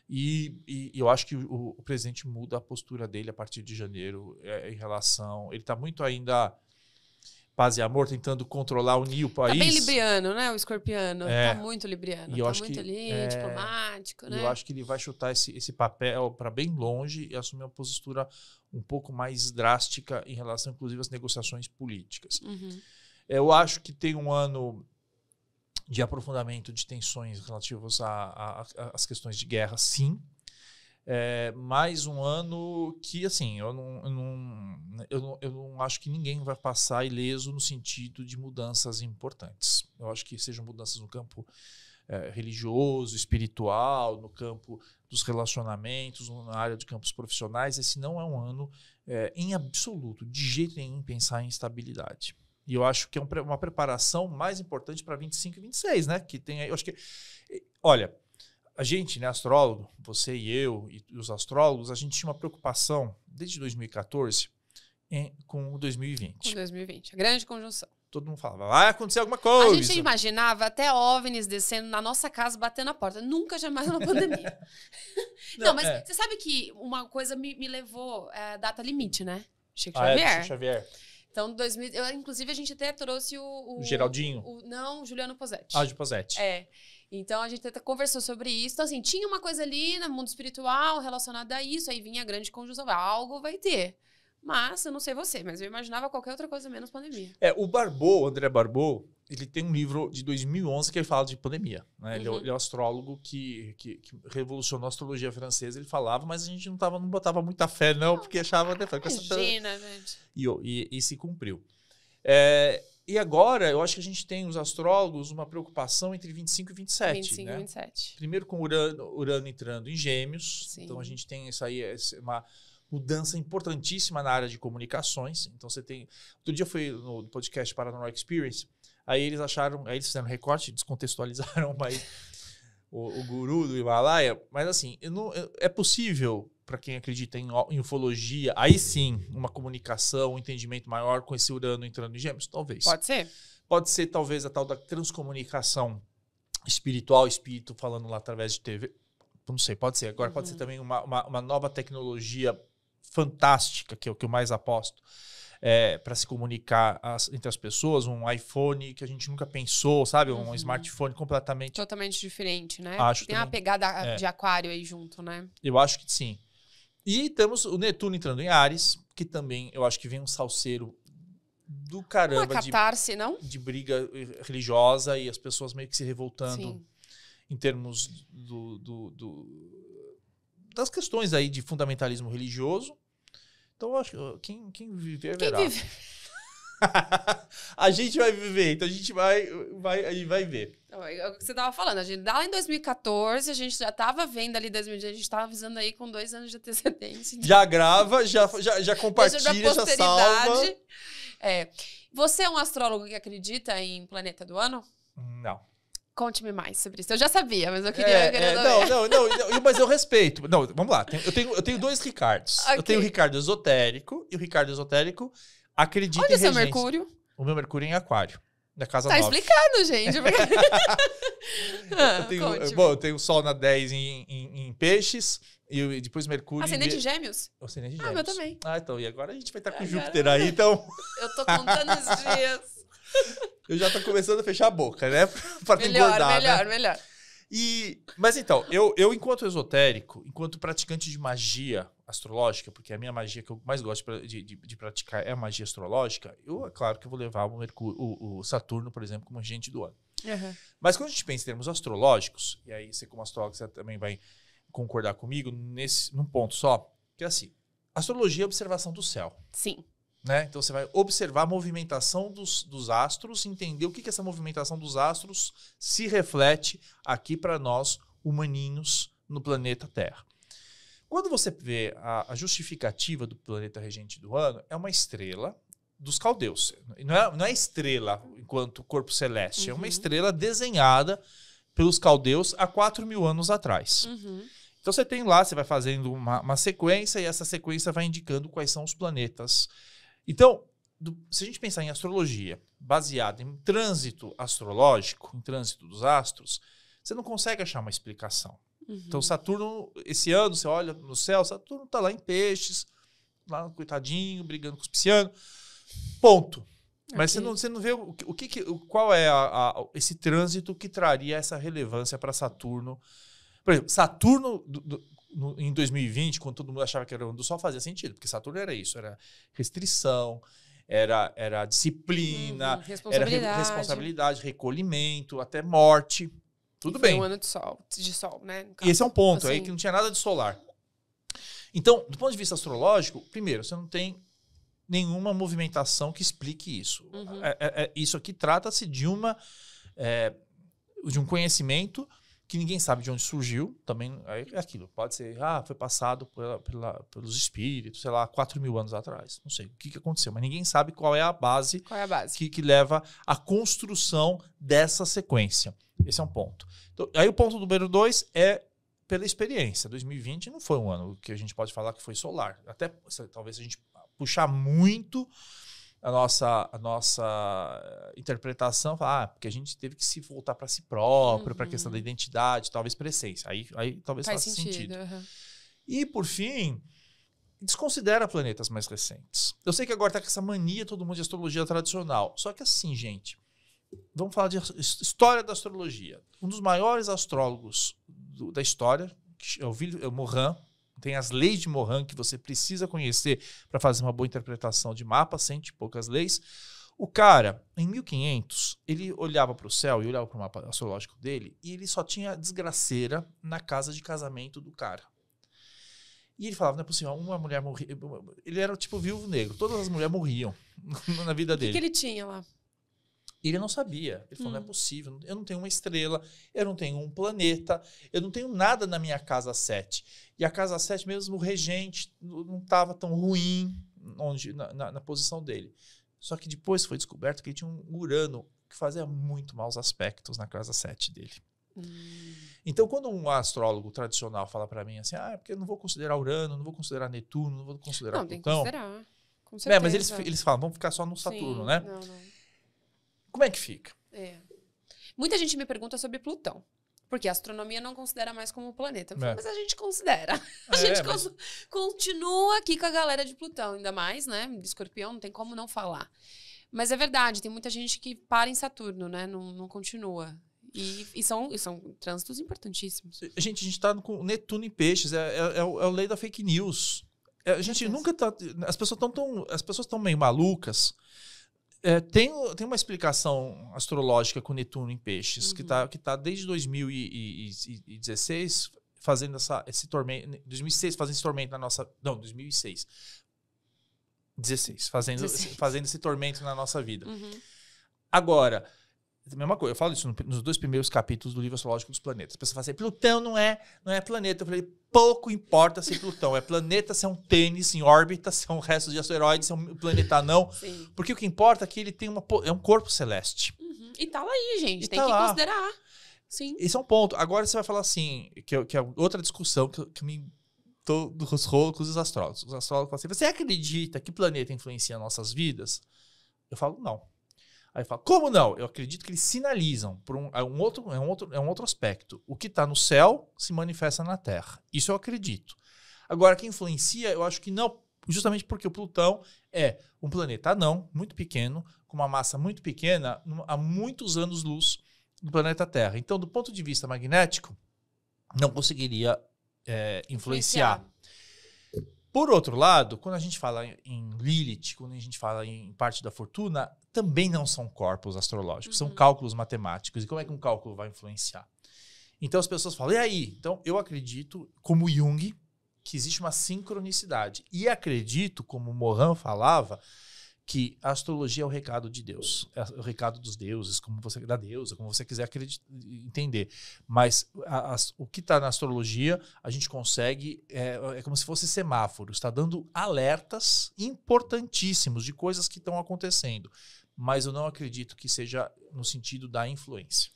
E eu acho que o presidente muda a postura dele a partir de janeiro em relação... Ele está muito ainda... paz e amor, tentando controlar, unir o país. Tá bem libriano, né? O escorpiano. Tá muito libriano. E eu tá acho muito ali, diplomático, né? Eu acho que ele vai chutar esse papel para bem longe e assumir uma postura um pouco mais drástica em relação, inclusive, às negociações políticas. Eu acho que tem um ano de aprofundamento de tensões relativas às questões de guerra, sim. Mais um ano que, assim, eu não acho que ninguém vai passar ileso no sentido de mudanças importantes. Eu acho que sejam mudanças no campo religioso, espiritual, no campo dos relacionamentos, na área de campos profissionais. Esse não é um ano, em absoluto, de jeito nenhum, pensar em estabilidade. E eu acho que é uma preparação mais importante para 25 e 26, né? Que tem aí, eu acho que... Olha... A gente, né, astrólogo, você e eu e os astrólogos, a gente tinha uma preocupação desde 2014 com 2020. Com 2020, a grande conjunção. Todo mundo falava, vai acontecer alguma coisa. A gente imaginava até OVNIs descendo na nossa casa, batendo na porta. Nunca, jamais uma pandemia. Não, mas você sabe que uma coisa me levou à data limite, né? Chico Xavier. Chico Xavier. Então, inclusive, a gente até trouxe o Geraldinho. Não, Juliano Posetti. Ah, de Posetti. Então, a gente até conversou sobre isso. Então, assim, tinha uma coisa ali no mundo espiritual relacionada a isso. Aí vinha a grande conjunção. Algo vai ter. Mas, eu não sei você, mas eu imaginava qualquer outra coisa menos pandemia. O André Barbeau, ele tem um livro de 2011 que ele fala de pandemia. Né? Ele é um astrólogo que revolucionou a astrologia francesa. Ele falava, mas a gente não botava muita fé, não, porque achava... Imagina, gente. E se cumpriu. E agora, eu acho que a gente tem, os astrólogos, uma preocupação entre 25 e 27. 25 né? e 27. Primeiro com Urano entrando em Gêmeos. Sim. Então, a gente tem isso aí, uma mudança importantíssima na área de comunicações. Então, você tem... Outro dia foi no podcast Paranormal Experience, aí eles fizeram um recorte, descontextualizaram o guru do Himalaia. Mas, assim, é possível, para quem acredita em ufologia, aí sim, uma comunicação, um entendimento maior com esse Urano entrando em Gêmeos? Talvez. Pode ser? Pode ser, talvez, a tal da transcomunicação espiritual, espírito falando lá através de TV. Não sei, pode ser. Agora pode ser também uma nova tecnologia fantástica, que é o que eu mais aposto, para se comunicar entre as pessoas. Um iPhone que a gente nunca pensou, sabe? Um smartphone completamente... Totalmente diferente, né? Acho Tem também. uma pegada de aquário aí junto, né? Eu acho que sim. E temos o Netuno entrando em Áries, que também eu acho que vem um salseiro do caramba. Uma catarse, não? De briga religiosa e as pessoas meio que se revoltando Sim. em termos das questões aí de fundamentalismo religioso. Então, eu acho que quem viver verá. Quem vive? A gente vai viver, então a gente vai ver. É o que você estava falando. A gente, lá em 2014, a gente já estava vendo ali 2010, a gente estava avisando aí com 2 anos de antecedência. Já grava, já compartilha, já salva. Você é um astrólogo que acredita em planeta do ano? Não. Conte-me mais sobre isso. Eu já sabia, mas eu queria... Não, mas eu respeito. Não, vamos lá. Eu tenho 2 Ricardos. Okay. Eu tenho o Ricardo esotérico, e o Ricardo esotérico acredita Onde em é seu regência. Mercúrio? O meu Mercúrio é em Aquário, da casa Tá 9. explicado, gente. Eu tenho o Sol na 10 em Peixes, e depois Mercúrio... Ascendente Gêmeos? Ascendente Gêmeos. Meu também. Então, e agora a gente vai estar com Júpiter aí, então... Eu tô contando os dias. Eu já tô começando a fechar a boca, né? Pra não engordar, melhor. Mas então, eu enquanto esotérico, enquanto praticante de magia astrológica, porque a minha magia que eu mais gosto de praticar é a magia astrológica, é claro que eu vou levar o Saturno, por exemplo, como regente do ano. Mas quando a gente pensa em termos astrológicos, e aí você como astrólogo você também vai concordar comigo num ponto só, que é assim, astrologia é observação do céu. Sim. Né? Então você vai observar a movimentação dos astros, entender o que essa movimentação dos astros se reflete aqui para nós, humaninhos, no planeta Terra. Quando você vê a justificativa do planeta regente do ano, é uma estrela dos caldeus. Não é estrela enquanto corpo celeste, é uma estrela desenhada pelos caldeus há 4.000 anos atrás. Então você tem lá, você vai fazendo uma sequência, e essa sequência vai indicando quais são os planetas. Então, se a gente pensar em astrologia baseada em trânsito astrológico, em trânsito dos astros, você não consegue achar uma explicação. Então, Saturno, esse ano, você olha no céu, Saturno está lá em Peixes, lá coitadinho, brigando com os piscianos. Ponto. Mas você não vê qual é esse trânsito que traria essa relevância para Saturno. Por exemplo, Saturno... em 2020, quando todo mundo achava que era o ano do Sol, fazia sentido, porque Saturno era isso, era restrição, era disciplina, era responsabilidade, recolhimento, até morte. Tudo bem. Foi um ano de sol, né? E esse é um ponto, assim, aí que não tinha nada de solar. Então, do ponto de vista astrológico, primeiro, você não tem nenhuma movimentação que explique isso. Isso aqui trata-se de um conhecimento que ninguém sabe de onde surgiu, também é aquilo. Pode ser, foi passado pelos espíritos, sei lá, 4.000 anos atrás. Não sei o que aconteceu, mas ninguém sabe qual é a base, que leva à construção dessa sequência. Esse é um ponto. Então, aí o ponto número 2 é pela experiência. 2020 não foi um ano que a gente pode falar que foi solar. Até talvez a gente puxar muito a nossa interpretação, porque a gente teve que se voltar para si próprio, para a questão da identidade, talvez para a essência. Aí talvez faça sentido. E, por fim, desconsidera planetas mais recentes. Eu sei que agora está com essa mania todo mundo de astrologia tradicional. Só que assim, gente, vamos falar de história da astrologia. Um dos maiores astrólogos da história, é o Morin. Tem as leis de Morin que você precisa conhecer para fazer uma boa interpretação de mapa, 100 e poucas leis. O cara, em 1500, ele olhava para o céu e olhava para o mapa astrológico dele e ele só tinha desgraceira na casa de casamento do cara. E ele falava, não é possível, uma mulher morria. Ele era tipo viúvo negro, todas as mulheres morriam na vida dele. O que ele tinha lá? E ele não sabia. Ele falou, não é possível, eu não tenho uma estrela, eu não tenho um planeta, eu não tenho nada na minha casa 7. E a casa 7, mesmo o regente, não estava tão ruim na posição dele. Só que depois foi descoberto que ele tinha um Urano que fazia muito maus aspectos na casa 7 dele. Então, quando um astrólogo tradicional fala para mim assim, porque eu não vou considerar Urano, não vou considerar Netuno, não vou considerar Plutão. Tem que considerar, com certeza. Mas eles falam, vamos ficar só no Saturno, né? Não. Como é que fica? Muita gente me pergunta sobre Plutão. Porque a astronomia não considera mais como um planeta. Eu falo, mas a gente considera. A gente continua aqui com a galera de Plutão, ainda mais, né? De Escorpião, não tem como não falar. Mas é verdade, tem muita gente que para em Saturno, né? Não continua. E são trânsitos importantíssimos. A gente tá com Netuno em Peixes, é o lei da fake news. A gente nunca tá... As pessoas estão meio malucas. Tem uma explicação astrológica com Netuno em Peixes, que tá desde 2016 fazendo esse tormento. 2006 fazendo esse tormento na nossa... Não, 2006. 16. Fazendo esse tormento na nossa vida. Agora, a mesma coisa, eu falo isso nos 2 primeiros capítulos do livro astrológico dos planetas. As pessoas falam assim, Plutão não é planeta. Eu falei, pouco importa se Plutão é planeta, se é um tênis em órbita, se é um resto de asteroides, se é um planeta não. Sim. Porque o que importa é que ele tem é um corpo celeste. E tá lá aí, gente. Tem tá que lá. considerar. Sim. Esse é um ponto. Agora você vai falar assim, que é outra discussão que me tô dos rolos com os astrólogos. Os astrólogos falam assim, você acredita que planeta influencia nossas vidas? Eu falo, não. Aí fala, como não? Eu acredito que eles sinalizam por um outro aspecto. O que está no céu se manifesta na Terra. Isso eu acredito. Agora, que influencia, eu acho que não, justamente porque o Plutão é um planeta anão, muito pequeno, com uma massa muito pequena, há muitos anos-luz do planeta Terra. Então, do ponto de vista magnético, não conseguiria influenciar. Por outro lado, quando a gente fala em Lilith, quando a gente fala em parte da fortuna, também não são corpos astrológicos, são cálculos matemáticos. E como é que um cálculo vai influenciar? Então as pessoas falam, e aí? Então eu acredito, como Jung, que existe uma sincronicidade. E acredito, como Morin falava, que a astrologia é o recado de Deus, é o recado dos deuses, da deusa, como você quiser entender. Mas o que está na astrologia, a gente consegue, é como se fosse semáforo, está dando alertas importantíssimos de coisas que estão acontecendo. Mas eu não acredito que seja no sentido da influência.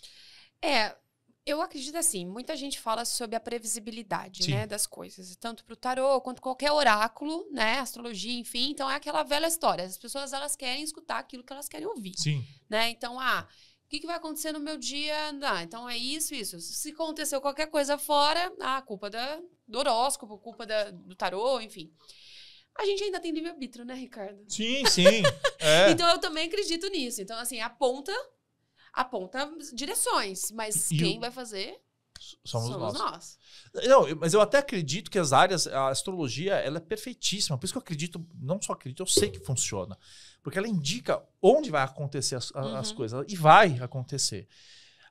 Eu acredito assim, muita gente fala sobre a previsibilidade, Sim. né, das coisas, tanto para o tarô quanto qualquer oráculo, né, astrologia, enfim. Então é aquela velha história, as pessoas elas querem escutar aquilo que elas querem ouvir. Sim. Né? Então, o que vai acontecer no meu dia? Então é isso. Se aconteceu qualquer coisa fora, culpa do horóscopo, culpa do tarô, enfim. A gente ainda tem livre-arbítrio, né, Ricardo? Sim. Então eu também acredito nisso. Então, assim, aponta direções, mas quem vai fazer somos nós. Não, mas eu até acredito que a astrologia, ela é perfeitíssima. Por isso que eu acredito, não só acredito, eu sei que funciona. Porque ela indica onde vai acontecer as coisas. E vai acontecer.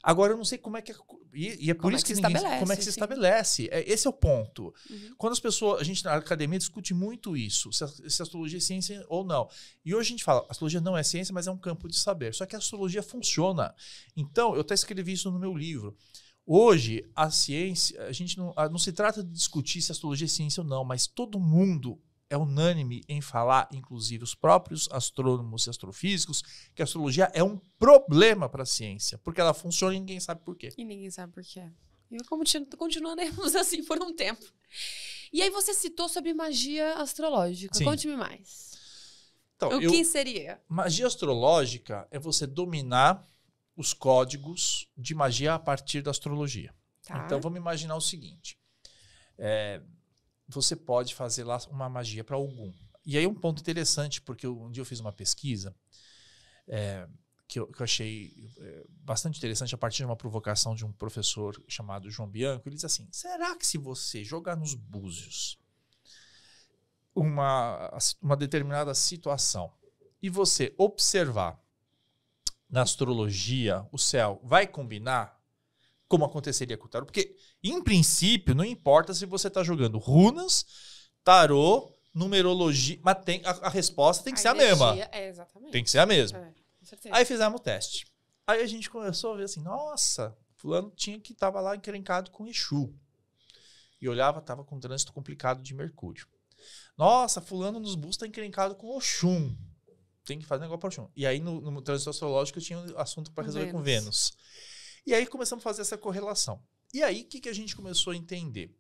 Agora, eu não sei como é que... E é por isso que como é que se estabelece. Esse é o ponto. Quando as pessoas... A gente na academia discute muito isso. Se a astrologia é ciência ou não. E hoje a gente fala, a astrologia não é ciência, mas é um campo de saber. Só que a astrologia funciona. Então, eu até escrevi isso no meu livro. Hoje, a ciência... A gente não se trata de discutir se a astrologia é ciência ou não, mas todo mundo é unânime em falar, inclusive os próprios astrônomos e astrofísicos, que a astrologia é um problema para a ciência, porque ela funciona e ninguém sabe por quê. E ninguém sabe por quê. E continuaremos assim por um tempo. E aí você citou sobre magia astrológica. Sim. Conte-me mais. Então, o que seria? Magia astrológica é você dominar os códigos de magia a partir da astrologia. Tá. Então, vamos imaginar o seguinte. Você pode fazer lá uma magia para algum. E aí um ponto interessante, porque um dia eu fiz uma pesquisa que eu achei bastante interessante a partir de uma provocação de um professor chamado João Bianco. Ele diz assim, será que se você jogar nos búzios uma determinada situação e você observar na astrologia o céu, vai combinar como aconteceria com o tarô? Porque, em princípio, não importa se você está jogando runas, tarô, numerologia, mas a resposta tem que ser a mesma. Exatamente. Tem que ser a mesma. certeza. Aí fizemos o teste. Aí a gente começou a ver assim, nossa, fulano tava lá encrencado com Exu. E olhava, tava com um trânsito complicado de Mercúrio. Nossa, fulano nos bustos tá encrencado com Oxum. Tem que fazer negócio para Oxum. E aí no trânsito astrológico tinha um assunto para resolver com Vênus. E aí começamos a fazer essa correlação. E aí o que a gente começou a entender?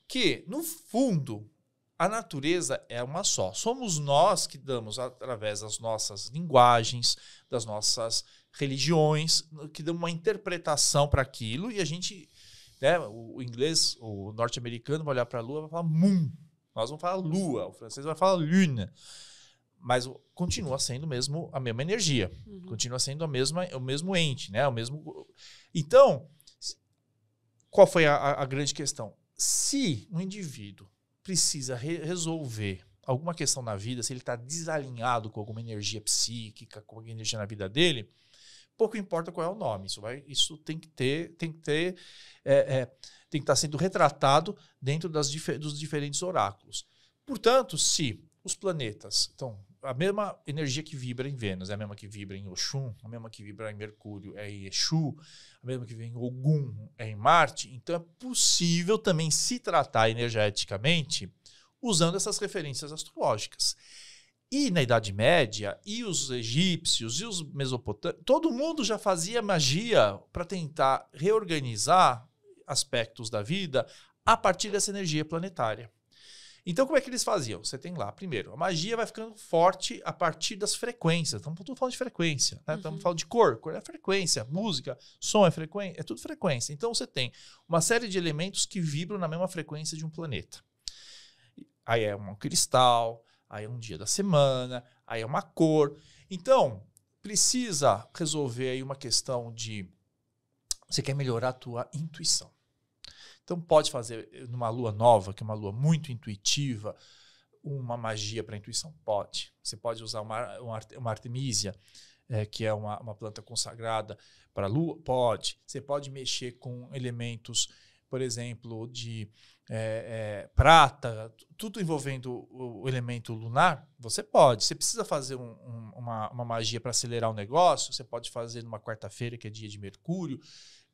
Que, no fundo, a natureza é uma só. Somos nós que damos, através das nossas linguagens, das nossas religiões, que damos uma interpretação para aquilo e a gente... Né, o inglês, o norte-americano vai olhar para a lua e vai falar moon. Nós vamos falar lua, o francês vai falar lune. Mas continua sendo mesmo a mesma energia. Continua sendo o mesmo ente. Né, o mesmo... Então, qual foi a grande questão? Se um indivíduo precisa resolver alguma questão na vida, se ele está desalinhado com alguma energia psíquica, com alguma energia na vida dele, pouco importa qual é o nome. Isso tem que estar sendo retratado dentro dos diferentes oráculos. Portanto, se os planetas, então, a mesma energia que vibra em Vênus é a mesma que vibra em Oxum, a mesma que vibra em Mercúrio é em Exu, a mesma que vem em Ogum é em Marte, então é possível também se tratar energeticamente usando essas referências astrológicas. E na Idade Média, e os egípcios, e os mesopotâmicos, todo mundo já fazia magia para tentar reorganizar aspectos da vida a partir dessa energia planetária. Então, como é que eles faziam? Você tem lá, primeiro, a magia vai ficando forte a partir das frequências. Estamos falando de frequência, né? Estamos falando de cor é frequência, música, som é frequência, é tudo frequência. Então, você tem uma série de elementos que vibram na mesma frequência de um planeta. Aí é um cristal, aí é um dia da semana, aí é uma cor. Então, precisa resolver aí uma questão de... Você quer melhorar a tua intuição. Então, pode fazer numa lua nova, que é uma lua muito intuitiva, uma magia para a intuição? Pode. Você pode usar uma artemísia, que é uma planta consagrada para a lua? Pode. Você pode mexer com elementos, por exemplo, de prata, tudo envolvendo o elemento lunar? Você pode. Você precisa fazer uma magia para acelerar o negócio? Você pode fazer numa quarta-feira, que é dia de Mercúrio,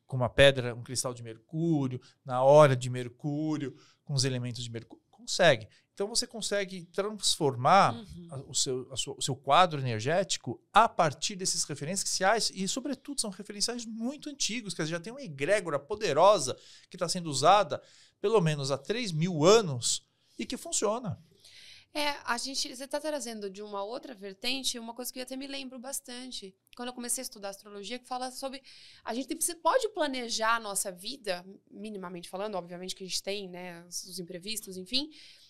com uma pedra, um cristal de Mercúrio, na hora de Mercúrio, com os elementos de Mercúrio. Consegue. Então, você consegue transformar o seu quadro energético a partir desses referenciais e, sobretudo, são referenciais muito antigos, que já tem uma egrégora poderosa que está sendo usada pelo menos há 3.000 anos e que funciona. Você está trazendo de uma outra vertente uma coisa que eu até me lembro bastante. Quando eu comecei a estudar astrologia, que fala sobre... A gente pode planejar a nossa vida, minimamente falando, obviamente que a gente tem, né, os imprevistos, enfim,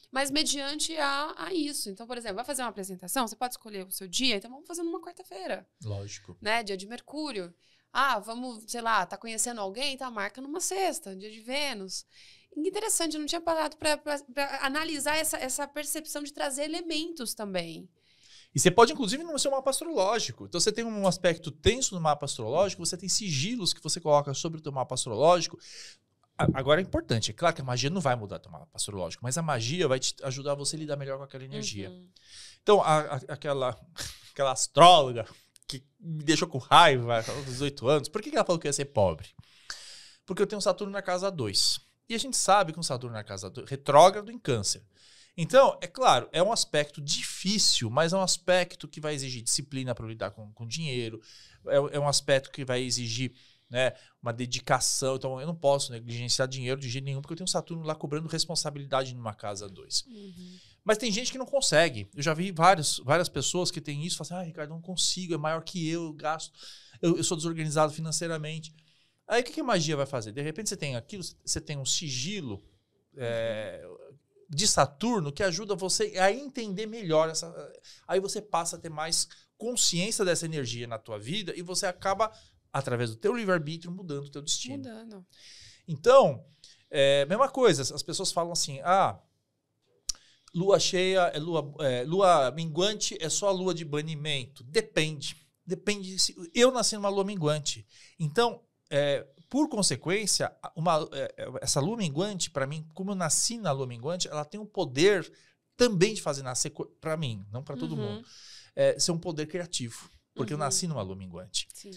mas mediante a isso. Então, por exemplo, vai fazer uma apresentação, você pode escolher o seu dia, então vamos fazer numa quarta-feira. Lógico. Né, dia de Mercúrio. Vamos, sei lá, tá conhecendo alguém, tá, marca numa sexta, dia de Vênus. Interessante, eu não tinha parado para analisar essa percepção de trazer elementos também. E você pode, inclusive, no seu mapa astrológico. Então, você tem um aspecto tenso no mapa astrológico, você tem sigilos que você coloca sobre o teu mapa astrológico. Agora é importante, é claro que a magia não vai mudar o teu mapa astrológico, mas a magia vai te ajudar você a lidar melhor com aquela energia. Então, aquela astróloga que me deixou com raiva aos 18 anos, por que ela falou que eu ia ser pobre? Porque eu tenho Saturno na casa 2. E a gente sabe que um Saturno na casa 2, retrógrado em Câncer. Então, é claro, é um aspecto difícil, mas é um aspecto que vai exigir disciplina para lidar com dinheiro, é um aspecto que vai exigir, né, uma dedicação. Então, eu não posso negligenciar dinheiro de jeito nenhum, porque eu tenho Saturno lá cobrando responsabilidade numa casa 2. Mas tem gente que não consegue. Eu já vi várias pessoas que têm isso, falam assim, Ricardo, eu não consigo, é maior que eu gasto, eu sou desorganizado financeiramente. Aí o que a magia vai fazer? De repente você tem aquilo, você tem um sigilo de Saturno que ajuda você a entender melhor aí você passa a ter mais consciência dessa energia na tua vida e você acaba, através do teu livre-arbítrio, mudando o teu destino. Mudando. Então, mesma coisa, as pessoas falam assim, lua cheia, lua minguante é só a lua de banimento. Depende. Eu nasci numa lua minguante. Então, por consequência, essa lua minguante, para mim, como eu nasci na lua minguante, ela tem um poder também de fazer nascer, para mim, não para todo mundo, ser um poder criativo. porque eu nasci numa lua minguante. Sim.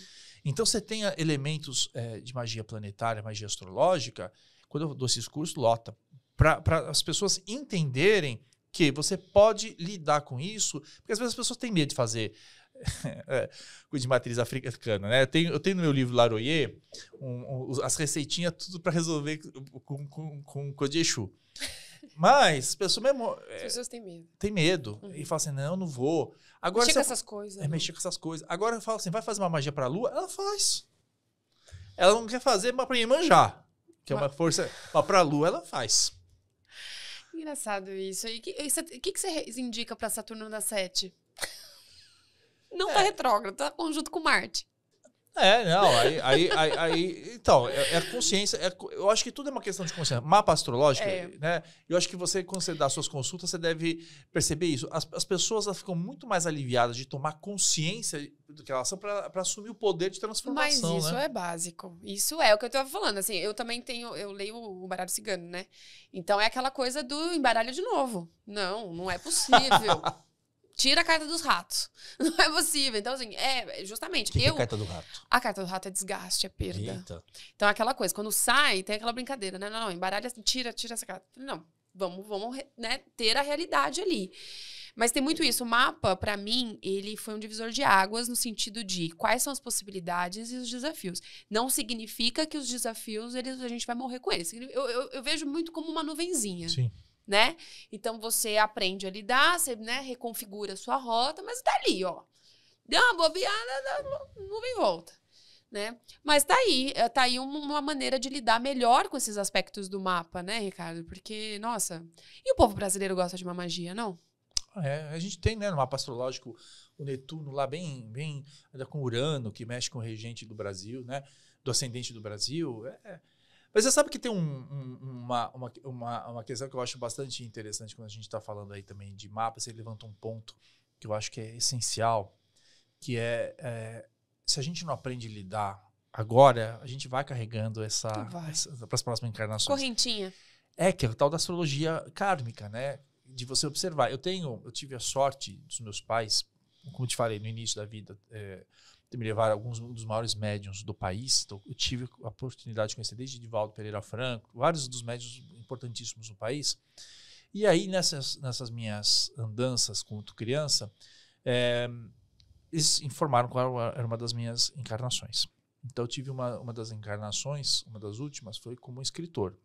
Então, você tem elementos de magia planetária, magia astrológica, quando eu dou esses cursos, lota. Para as pessoas entenderem que você pode lidar com isso, porque às vezes as pessoas têm medo de fazer de matriz africana, né? Eu tenho no meu livro Laroyer as receitinhas tudo para resolver com o de Exu. Mas as pessoas mesmo... As pessoas têm medo. Tem medo. E falam assim, não vou. Agora, mexer com essas coisas. Mexer com essas coisas. Agora eu falo assim, vai fazer uma magia para a lua? Ela faz. Ela não quer fazer, mas para Iemanjá, que é uma força... Mas para a lua, ela faz. Engraçado isso. E o que você indica para Saturno na 7? Não tá retrógrado, tá conjunto com Marte. Não, então, é a consciência, eu acho que tudo é uma questão de consciência. Mapa astrológico, né? Eu acho que você, quando você dá suas consultas, você deve perceber isso. As pessoas elas ficam muito mais aliviadas de tomar consciência do que elas são para assumir o poder de transformação. Mas isso é básico. Isso é o que eu tava falando. Assim, eu também eu leio o baralho cigano, né? Então é aquela coisa do embaralho de novo. Não é possível. Tira a carta dos ratos. Não é possível. Então, assim, justamente... O que é a carta do rato? A carta do rato é desgaste, é perda. Eita. Então, aquela coisa, quando sai, tem aquela brincadeira, né? Não, embaralha, tira essa carta. Não, vamos né, ter a realidade ali. Mas tem muito isso. O mapa, pra mim, ele foi um divisor de águas no sentido de quais são as possibilidades e os desafios. Não significa que os desafios, a gente vai morrer com eles. Eu vejo muito como uma nuvenzinha. Sim. Né? Então você aprende a lidar, você, né, reconfigura a sua rota, mas tá ali, ó. Deu uma bobeada, não vem volta, né? Mas tá aí uma maneira de lidar melhor com esses aspectos do mapa, né, Ricardo? Porque, nossa, e o povo brasileiro gosta de uma magia, não? A gente tem, né, no mapa astrológico o Netuno lá bem com Urano, que mexe com o regente do Brasil, né? Do ascendente do Brasil. Mas você sabe que tem uma questão que eu acho bastante interessante quando a gente está falando aí também de mapas. Você levanta um ponto que eu acho que é essencial, que se a gente não aprende a lidar agora, a gente vai carregando para as próximas encarnações. Correntinha. Que é o tal da astrologia kármica, né? De você observar. Eu tive a sorte dos meus pais, como te falei no início da vida, de me levar alguns dos maiores médiuns do país. Então, eu tive a oportunidade de conhecer desde Divaldo Pereira Franco, vários dos médiuns importantíssimos no país. E aí, nessas minhas andanças quando criança, eles informaram qual era uma das minhas encarnações. Então, eu tive uma das encarnações, uma das últimas, foi como escritor.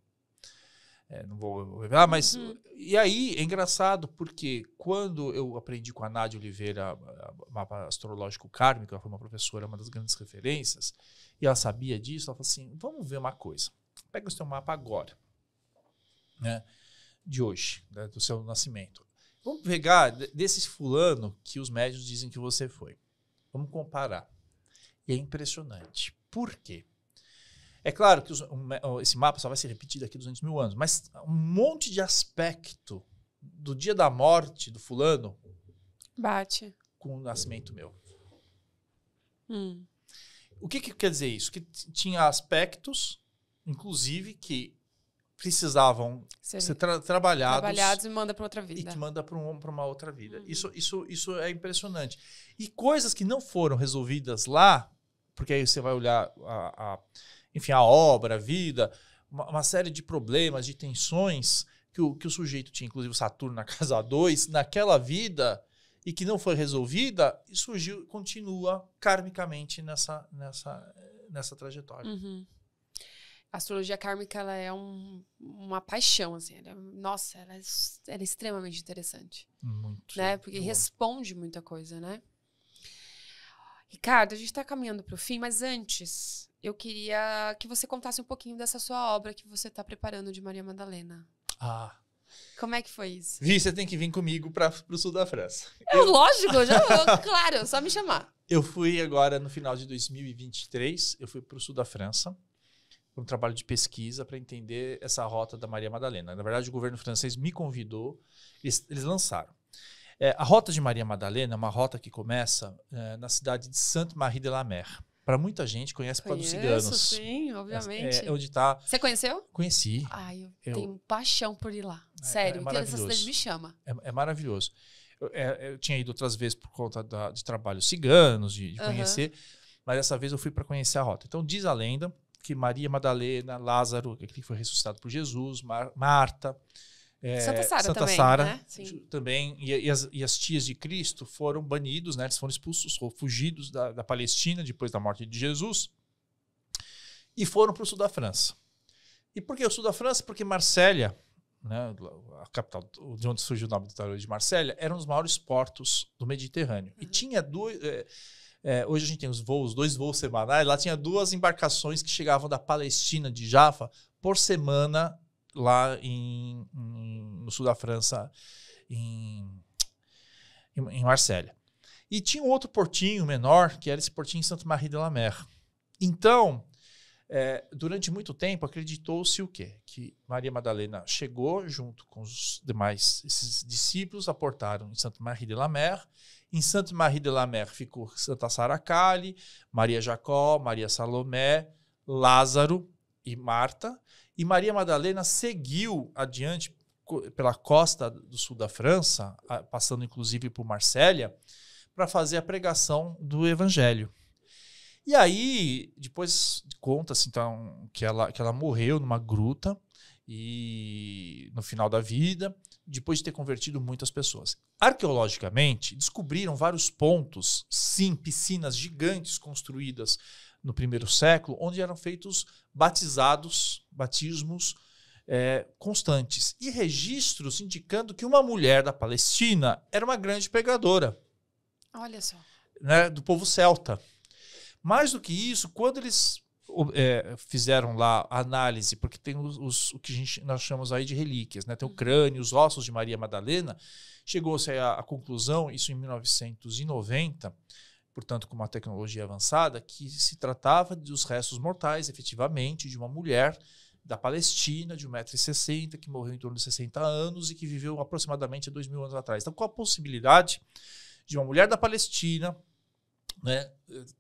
Não vou revelar, mas... E aí, é engraçado, porque quando eu aprendi com a Nádia Oliveira mapa astrológico kármico, ela foi uma professora, uma das grandes referências, e ela sabia disso, ela falou assim, vamos ver uma coisa. Pega o seu mapa agora, né, de hoje, né, do seu nascimento. Vamos pegar desse fulano que os médios dizem que você foi. Vamos comparar. E é impressionante. Por quê? É claro que esse mapa só vai ser repetido daqui a 200 mil anos, mas um monte de aspecto do dia da morte do fulano bate com o nascimento meu. O que quer dizer isso? Que tinha aspectos, inclusive, que precisavam ser trabalhados e manda para outra vida. E que manda para uma outra vida. Isso é impressionante. E coisas que não foram resolvidas lá, porque aí você vai olhar enfim, a obra, a vida, uma série de problemas, de tensões que o sujeito tinha, inclusive o Saturno na casa 2, naquela vida, e que não foi resolvida, e continua karmicamente nessa trajetória. A astrologia kármica, ela é uma paixão, assim. Nossa, ela é extremamente interessante. Muito. Né? Porque responde muita coisa, né? Ricardo, a gente está caminhando para o fim, mas antes eu queria que você contasse um pouquinho dessa sua obra que você está preparando de Maria Madalena. Como é que foi isso? Você tem que vir comigo para o sul da França. Lógico, já vou, claro, só me chamar. Eu fui agora, no final de 2023, eu fui para o sul da França, para um trabalho de pesquisa para entender essa rota da Maria Madalena. Na verdade, o governo francês me convidou, eles lançaram. A rota de Maria Madalena é uma rota que começa na cidade de Sainte-Marie-de-la-Mer. Para muita gente, conhece por causa dos ciganos. Sim, obviamente. Onde tá... Você conheceu? Conheci. Eu tenho paixão por ir lá. Sério, que essa cidade me chama. É maravilhoso. Eu tinha ido outras vezes por conta de trabalhos ciganos, de conhecer, mas dessa vez eu fui para conhecer a rota. Então diz a lenda que Maria Madalena, Lázaro, que foi ressuscitado por Jesus, Marta, Santa Sara né? Sim. também, e as tias de Cristo foram banidos, né? Eles foram expulsos ou fugidos da Palestina depois da morte de Jesus e foram para o sul da França. E por que o sul da França? Porque Marsella, né, a capital de onde surgiu o nome do tarô de Marsella, era um dos maiores portos do Mediterrâneo. E tinha hoje a gente tem 2 voos semanais, lá tinha 2 embarcações que chegavam da Palestina, de Jaffa, por semana, lá no sul da França, em Marsella. E tinha um outro portinho menor, que era esse portinho em Sainte-Marie-de-la-Mer. Então, durante muito tempo, acreditou-se o quê? Que Maria Madalena chegou junto com os demais esses discípulos, aportaram em Sainte-Marie-de-la-Mer. Em Sainte-Marie-de-la-Mer ficou Santa Sara Cali, Maria Jacó, Maria Salomé, Lázaro e Marta. E Maria Madalena seguiu adiante pela costa do sul da França, passando inclusive por Marsella, para fazer a pregação do Evangelho. E aí, depois conta-se então que ela morreu numa gruta e no final da vida, depois de ter convertido muitas pessoas. Arqueologicamente, descobriram vários pontos, sim, piscinas gigantes construídas no 1º século, onde eram feitos batismos constantes. E registros indicando que uma mulher da Palestina era uma grande pregadora. Olha só. Né, do povo celta. Mais do que isso, quando eles fizeram lá a análise, porque tem o que nós chamamos aí de relíquias, né? Tem o crânio, os ossos de Maria Madalena, chegou-se à conclusão, isso em 1990, portanto com uma tecnologia avançada, que se tratava dos restos mortais, efetivamente, de uma mulher da Palestina, de 1,60 m, que morreu em torno de 60 anos e que viveu aproximadamente 2.000 anos atrás. Então, qual a possibilidade de uma mulher da Palestina, né,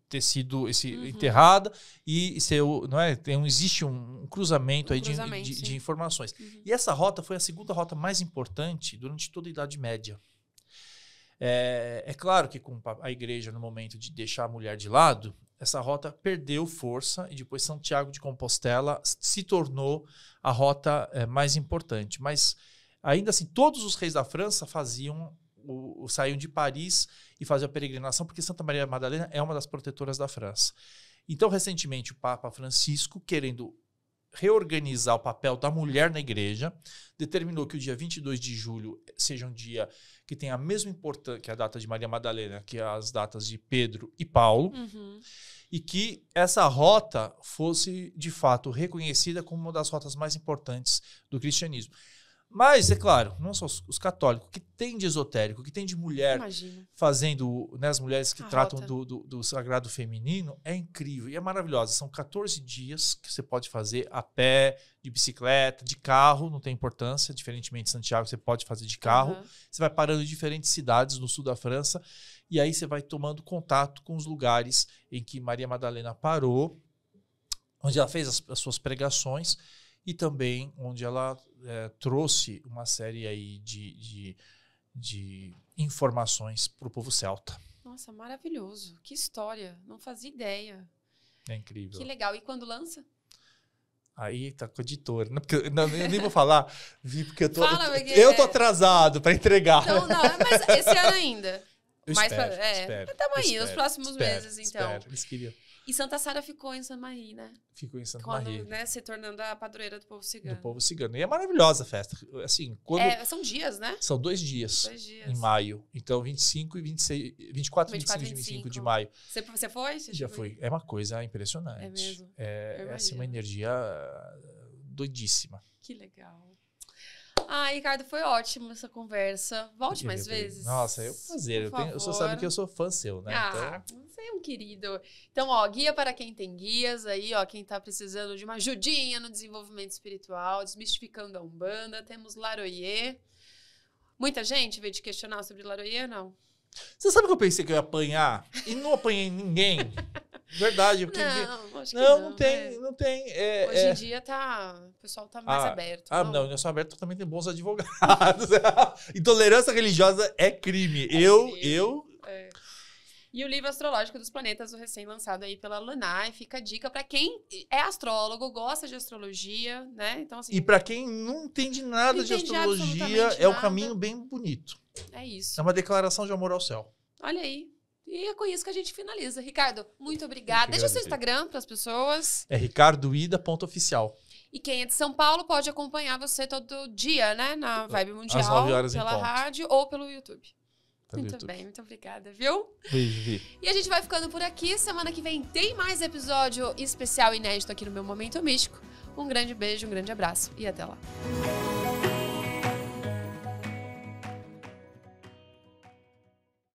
ter sido enterrada e ser, não é? Existe um cruzamento, aí de informações. E essa rota foi a segunda rota mais importante durante toda a Idade Média. É claro que com a igreja, no momento de deixar a mulher de lado, essa rota perdeu força e depois Santiago de Compostela se tornou a rota mais importante. Mas, ainda assim, todos os reis da França saíam de Paris e faziam a peregrinação, porque Santa Maria Madalena é uma das protetoras da França. Então, recentemente, o Papa Francisco, querendo reorganizar o papel da mulher na igreja, determinou que o dia 22 de julho seja um dia que tenha a mesma importância que a data de Maria Madalena, que as datas de Pedro e Paulo, e que essa rota fosse, de fato, reconhecida como uma das rotas mais importantes do cristianismo. Mas, é claro, não só os católicos, o que tem de esotérico, o que tem de mulher fazendo, né, as mulheres que tratam do sagrado feminino, é incrível e é maravilhosa. São 14 dias que você pode fazer a pé, de bicicleta, de carro, não tem importância, diferentemente de Santiago, você pode fazer de carro. Você vai parando em diferentes cidades no sul da França e aí você vai tomando contato com os lugares em que Maria Madalena parou, onde ela fez as suas pregações, e também onde ela trouxe uma série aí de informações para o povo celta. Nossa, maravilhoso. Que história. Não fazia ideia. É incrível. Que legal. E quando lança? Aí tá com a editora. Não, porque, não, eu nem vou falar, porque eu tô atrasado para entregar. Não, mas esse ano ainda. Eu espero. Estamos aí, nos próximos meses, então. Eles queriam. E Santa Sara ficou em Saint-Marie, né? Ficou em Saint-Marie. Né, se tornando a padroeira do povo cigano. Do povo cigano. E é maravilhosa a festa. Assim, são dias, né? São 2 dias. Em maio. Então, 24 e 25 e 25 de maio. Você foi? Já fui. É uma coisa impressionante. É mesmo? É assim, uma energia doidíssima. Que legal. Ricardo, foi ótimo essa conversa. Volte mais vezes. Nossa, é um prazer. Você sabe que eu sou fã seu, né? Você é um querido. Então, guia para quem tem guias aí, quem tá precisando de uma ajudinha no desenvolvimento espiritual, desmistificando a Umbanda. Temos Laroyer. Muita gente veio te questionar sobre Laroyer, não? Você sabe que eu pensei que eu ia apanhar? E não apanhei ninguém. Verdade. Porque Não, acho que não tem, não tem. Hoje em dia o pessoal tá mais aberto. Não, eu sou aberto, também tem bons advogados. Intolerância religiosa é crime. E o livro astrológico dos planetas, o recém-lançado aí pela Lunai, fica a dica pra quem é astrólogo, gosta de astrologia, né? Então, assim, e pra quem não entende nada de astrologia, é um caminho bem bonito. É isso. É uma declaração de amor ao céu. Olha aí. E é com isso que a gente finaliza. Ricardo, muito obrigada. Deixa o seu Instagram para as pessoas. É ricardoida.oficial. E quem é de São Paulo pode acompanhar você todo dia, né? Na Vibe Mundial. Às 9 horas pela rádio ou pelo YouTube. Muito bem, muito obrigada, viu? Beijo, Vi. E a gente vai ficando por aqui. Semana que vem tem mais episódio especial inédito aqui no Meu Momento Místico. Um grande beijo, um grande abraço e até lá.